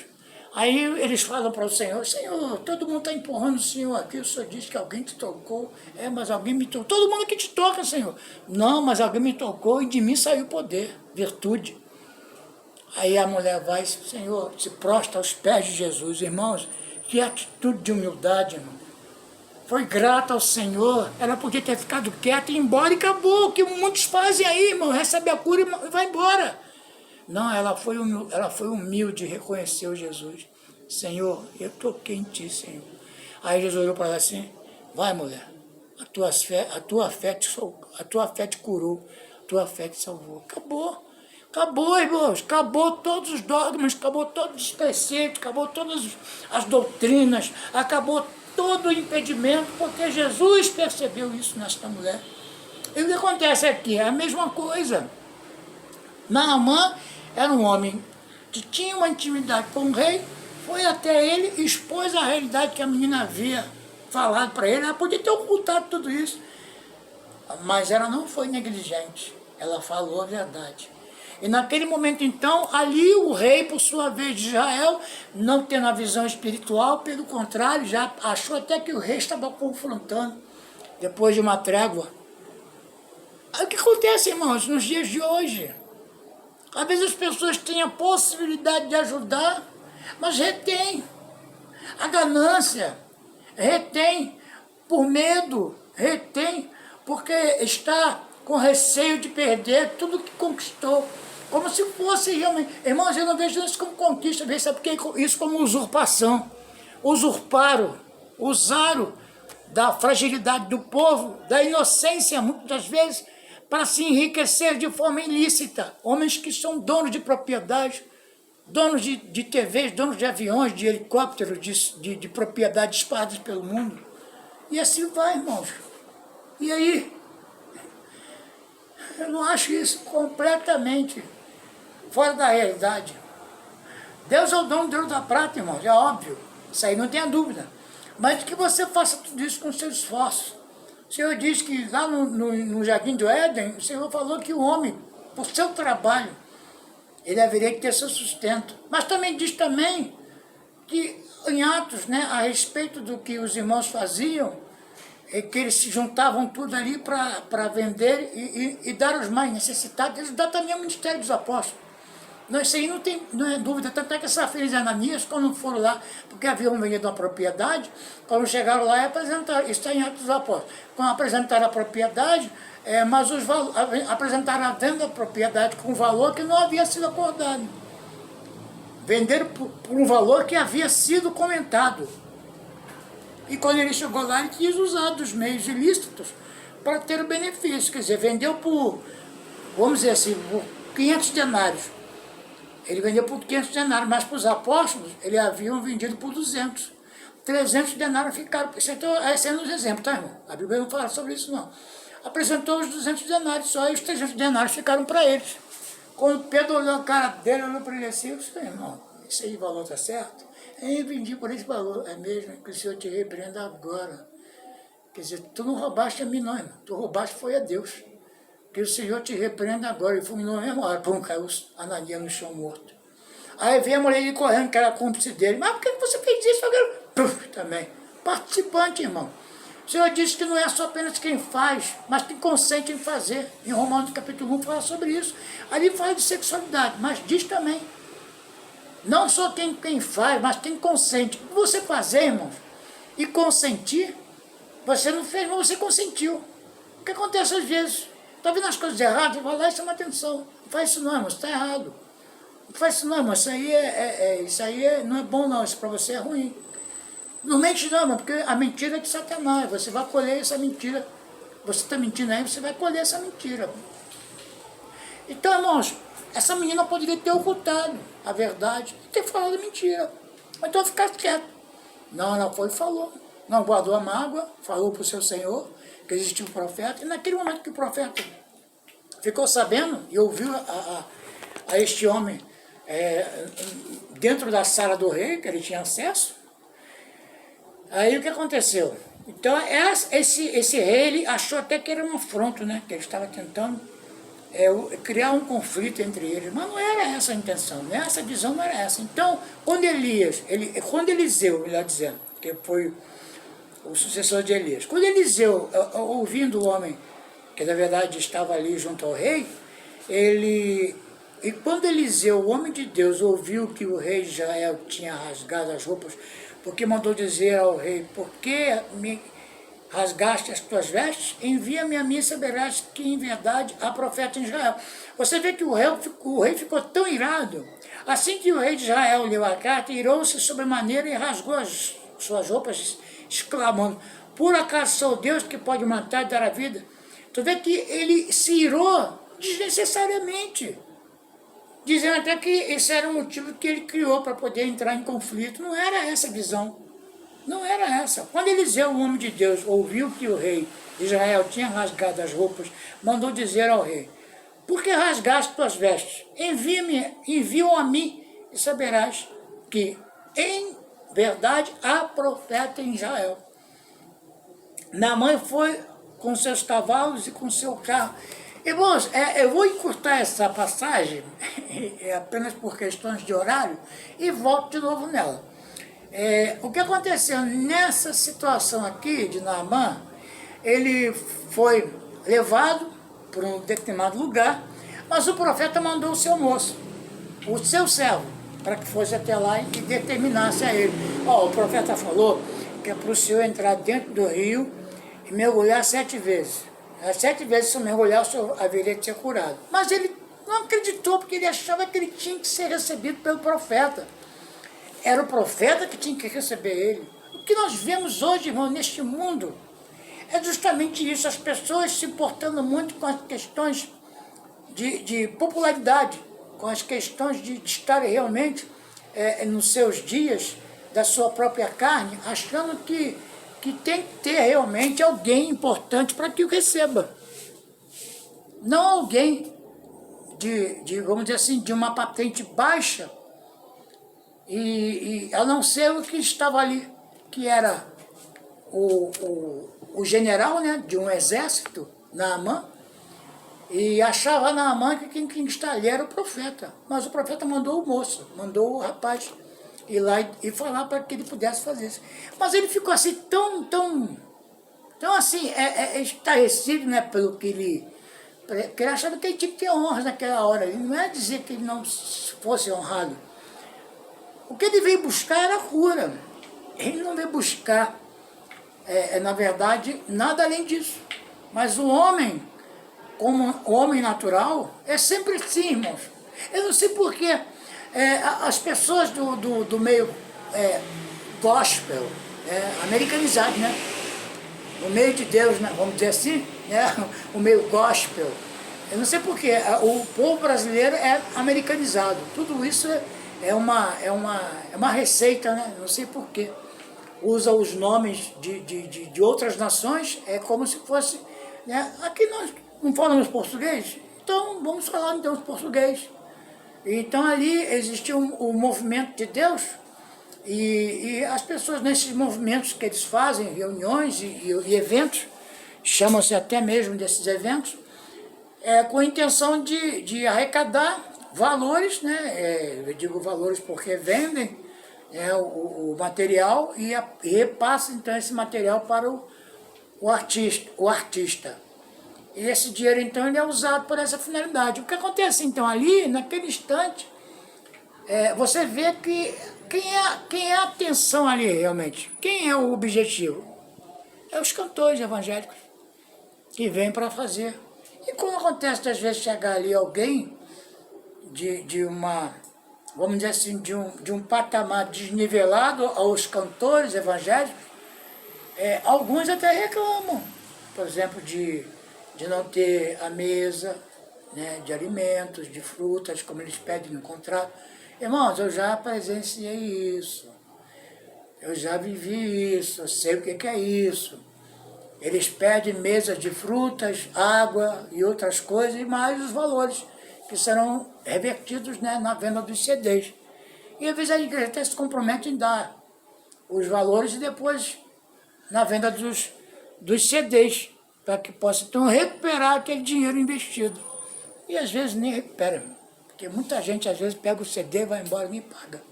Aí eles falam para o Senhor, Senhor, todo mundo está empurrando o Senhor aqui, o Senhor diz que alguém te tocou, mas alguém me tocou. Todo mundo aqui te toca, Senhor. Não, mas alguém me tocou e de mim saiu poder, virtude. Aí a mulher vai, Senhor, se prostra aos pés de Jesus. Irmãos, que atitude de humildade, irmão. Foi grata ao Senhor, ela podia ter ficado quieta e ir embora e acabou. O que muitos fazem aí, irmão, recebe a cura e vai embora. Não, ela foi humilde e reconheceu Jesus. Senhor, eu toquei em ti, Senhor. Aí Jesus olhou para ela assim, vai, mulher, a tua fé te curou, a tua fé te salvou. Acabou. Acabou, irmãos, acabou todos os dogmas, acabou todos os preceitos, acabou todas as doutrinas, acabou todo o impedimento, porque Jesus percebeu isso nesta mulher. E o que acontece aqui? É a mesma coisa. Naamã era um homem que tinha uma intimidade com o rei, foi até ele e expôs a realidade que a menina havia falado para ele. Ela podia ter ocultado tudo isso. Mas ela não foi negligente, ela falou a verdade. E naquele momento, então, ali o rei, por sua vez, de Israel, não tendo a visão espiritual, pelo contrário, já achou até que o rei estava confrontando, depois de uma trégua. Aí, o que acontece, irmãos, nos dias de hoje? Às vezes as pessoas têm a possibilidade de ajudar, mas retém a ganância, retém por medo, retém porque está com receio de perder tudo que conquistou. Como se fosse realmente... Irmãos, eu não vejo isso como conquista, eu vejo isso como usurpação. Usurparam, usaram da fragilidade do povo, da inocência, muitas das vezes, para se enriquecer de forma ilícita. Homens que são donos de propriedade, donos de TVs, donos de aviões, de helicópteros, de propriedades espalhadas pelo mundo. E assim vai, irmãos. E aí, eu não acho isso completamente fora da realidade. Deus é o dono do ouro da prata, irmãos, é óbvio. Isso aí não tenha dúvida. Mas que você faça tudo isso com seu esforço. O Senhor diz que lá no Jardim do Éden, o Senhor falou que o homem, por seu trabalho, ele haveria que ter seu sustento. Mas também diz também que em Atos, né, a respeito do que os irmãos faziam, é que eles se juntavam tudo ali para vender e dar aos mais necessitados. Eles dão também ao ministério dos apóstolos. Não, isso aí não é dúvida, tanto é que essa filha de Ananias, quando foram lá, porque haviam vendido uma propriedade, quando chegaram lá e apresentaram, isso está em Atos dos Apóstolos, quando apresentaram a propriedade, mas apresentaram a venda da propriedade com um valor que não havia sido acordado. Venderam por um valor que havia sido comentado. E quando ele chegou lá, ele quis usar dos meios ilícitos para ter o benefício, quer dizer, vendeu por, vamos dizer assim, por 500 denários. Ele vendeu por 500 denários, mas para os apóstolos, eles haviam vendido por 200. 300 denários ficaram... Esse é um exemplo, tá, irmão? A Bíblia não fala sobre isso, não. Apresentou os 200 denários só, e os 300 denários ficaram para eles. Quando Pedro olhou a cara dele, olhou para ele assim, eu disse, irmão, esse aí valor está certo? Eu vendi por esse valor. É mesmo, que o Senhor te repreenda agora. Quer dizer, tu não roubaste a mim, não, irmão. Tu roubaste foi a Deus. Que o Senhor te repreenda agora. E fulminou na mesma hora. Pum, caiu Ananias no chão morto. Aí veio a mulher ali correndo, que era cúmplice dele. Mas por que você fez isso? Puf, também. Participante, irmão. O Senhor disse que não é só apenas quem faz, mas quem consente em fazer. Em Romanos capítulo 1 fala sobre isso. Ali fala de sexualidade, mas diz também. Não só quem faz, mas quem consente. Você fazer, irmãos, e consentir, você não fez, mas você consentiu. O que acontece às vezes? Está vendo as coisas erradas? Você vai lá e chama atenção. Não faz isso não, irmão, está errado. Não faz isso não, irmão, isso aí não é bom não, isso para você é ruim. Não mente não, irmão, porque a mentira é de Satanás, você vai colher essa mentira. Você está mentindo aí, você vai colher essa mentira. Então, irmãos, essa menina poderia ter ocultado a verdade e ter falado mentira. Ou então ficar quieto. Não, ela foi e falou. Não guardou a mágoa, falou para o seu Senhor que existia um profeta. E naquele momento que o profeta ficou sabendo e ouviu a este homem dentro da sala do rei, que ele tinha acesso, aí o que aconteceu? Então esse rei, ele achou até que era um afronto, né? Que ele estava tentando criar um conflito entre eles, mas não era essa a intenção, né? Essa visão não era essa. Então, quando Eliseu, melhor dizendo, que foi o sucessor de Elias, quando Eliseu, ouvindo o homem, que na verdade estava ali junto ao rei, e quando Eliseu, o homem de Deus, ouviu que o rei de Israel tinha rasgado as roupas, porque mandou dizer ao rei, por que me rasgaste as tuas vestes? Envia-me a mim e saberás que em verdade há profeta em Israel. Você vê que o rei ficou tão irado. Assim que o rei de Israel leu a carta, irou-se sobremaneira e rasgou as suas roupas, exclamando, por acaso sou Deus que pode matar e dar a vida? Tu vê que ele se irou desnecessariamente, dizendo até que esse era o motivo que ele criou para poder entrar em conflito. Não era essa a visão. Não era essa. Quando Eliseu, o homem de Deus, ouviu que o rei de Israel tinha rasgado as roupas, mandou dizer ao rei, por que rasgaste tuas vestes? Envia-o a mim e saberás que, em verdade, há profeta em Israel. Naamã foi com seus cavalos e com seu carro. Irmãos, eu vou encurtar essa passagem, apenas por questões de horário, e volto de novo nela. O que aconteceu nessa situação aqui de Naamã, ele foi levado para um determinado lugar, mas o profeta mandou o seu moço, o seu servo, para que fosse até lá e determinasse a ele. O profeta falou que é para o senhor entrar dentro do rio e mergulhar 7 vezes. As 7 vezes, se mergulhar, o senhor haveria de ser curado. Mas ele não acreditou, porque ele achava que ele tinha que ser recebido pelo profeta. Era o profeta que tinha que receber ele. O que nós vemos hoje, irmão, neste mundo, é justamente isso, as pessoas se importando muito com as questões de popularidade, com as questões de estarem realmente nos seus dias da sua própria carne, achando que tem que ter realmente alguém importante para que o receba. Não alguém vamos dizer assim, de uma patente baixa, e a não ser o que estava ali, que era o general, né, de um exército, Naamã, e achava Naamã que quem está ali era o profeta. Mas o profeta mandou o moço, mandou o rapaz ir lá e falar para que ele pudesse fazer isso. Mas ele ficou assim tão assim, estarrecido, né, pelo que ele... Porque ele achava que ele tinha que ter honras naquela hora. Ele não é dizer que ele não fosse honrado. O que ele veio buscar era cura. Ele não veio buscar, na verdade, nada além disso. Mas o homem, como o homem natural, é sempre assim, irmãos. Eu não sei porquê. As pessoas do meio gospel, americanizado, né? No meio de Deus, né? Vamos dizer assim, né? O meio gospel. Eu não sei porquê. O povo brasileiro é americanizado. Tudo isso é uma receita, né? Não sei porquê. Usa os nomes de outras nações, é como se fosse... Né? Aqui nós não falamos português, então vamos falar então português. Então ali existiu o movimento de Deus, e as pessoas nesses movimentos que eles fazem, reuniões e eventos, chamam-se até mesmo desses eventos, com a intenção de arrecadar valores, né? Eu digo valores porque vendem o material e repassa então esse material para o artista. E esse dinheiro então ele é usado por essa finalidade. O que acontece então ali, naquele instante, você vê que quem é a atenção ali realmente? Quem é o objetivo? É os cantores evangélicos que vêm para fazer. E quando acontece às vezes chegar ali alguém de uma, vamos dizer assim, de um patamar desnivelado aos cantores evangélicos, alguns até reclamam, por exemplo, de não ter a mesa, né, de alimentos, de frutas, como eles pedem no contrato. Irmãos, eu já presenciei isso, eu já vivi isso, eu sei o que é isso. Eles pedem mesas de frutas, água e outras coisas, e mais os valores que serão revertidos, né, na venda dos CDs. E às vezes a igreja até se compromete em dar os valores e depois na venda dos CDs, para que possa então recuperar aquele dinheiro investido. E às vezes nem recupera, porque muita gente às vezes pega o CD, vai embora e nem paga.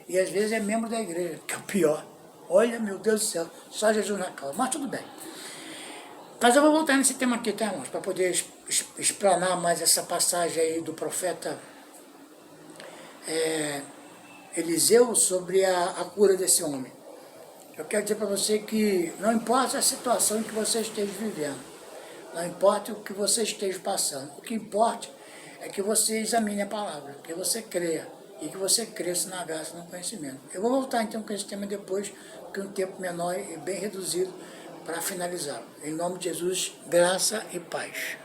E às vezes é membro da igreja, que é o pior. Olha, meu Deus do céu, só Jesus na causa, mas tudo bem. Mas eu vou voltar nesse tema aqui, tá, irmãos, para poder explanar mais essa passagem aí do profeta Eliseu sobre a cura desse homem. Eu quero dizer para você que não importa a situação em que você esteja vivendo, não importa o que você esteja passando, o que importa é que você examine a palavra, que você creia e que você cresça na graça e no conhecimento. Eu vou voltar então com esse tema depois, porque um tempo menor e bem reduzido para finalizar. Em nome de Jesus, graça e paz.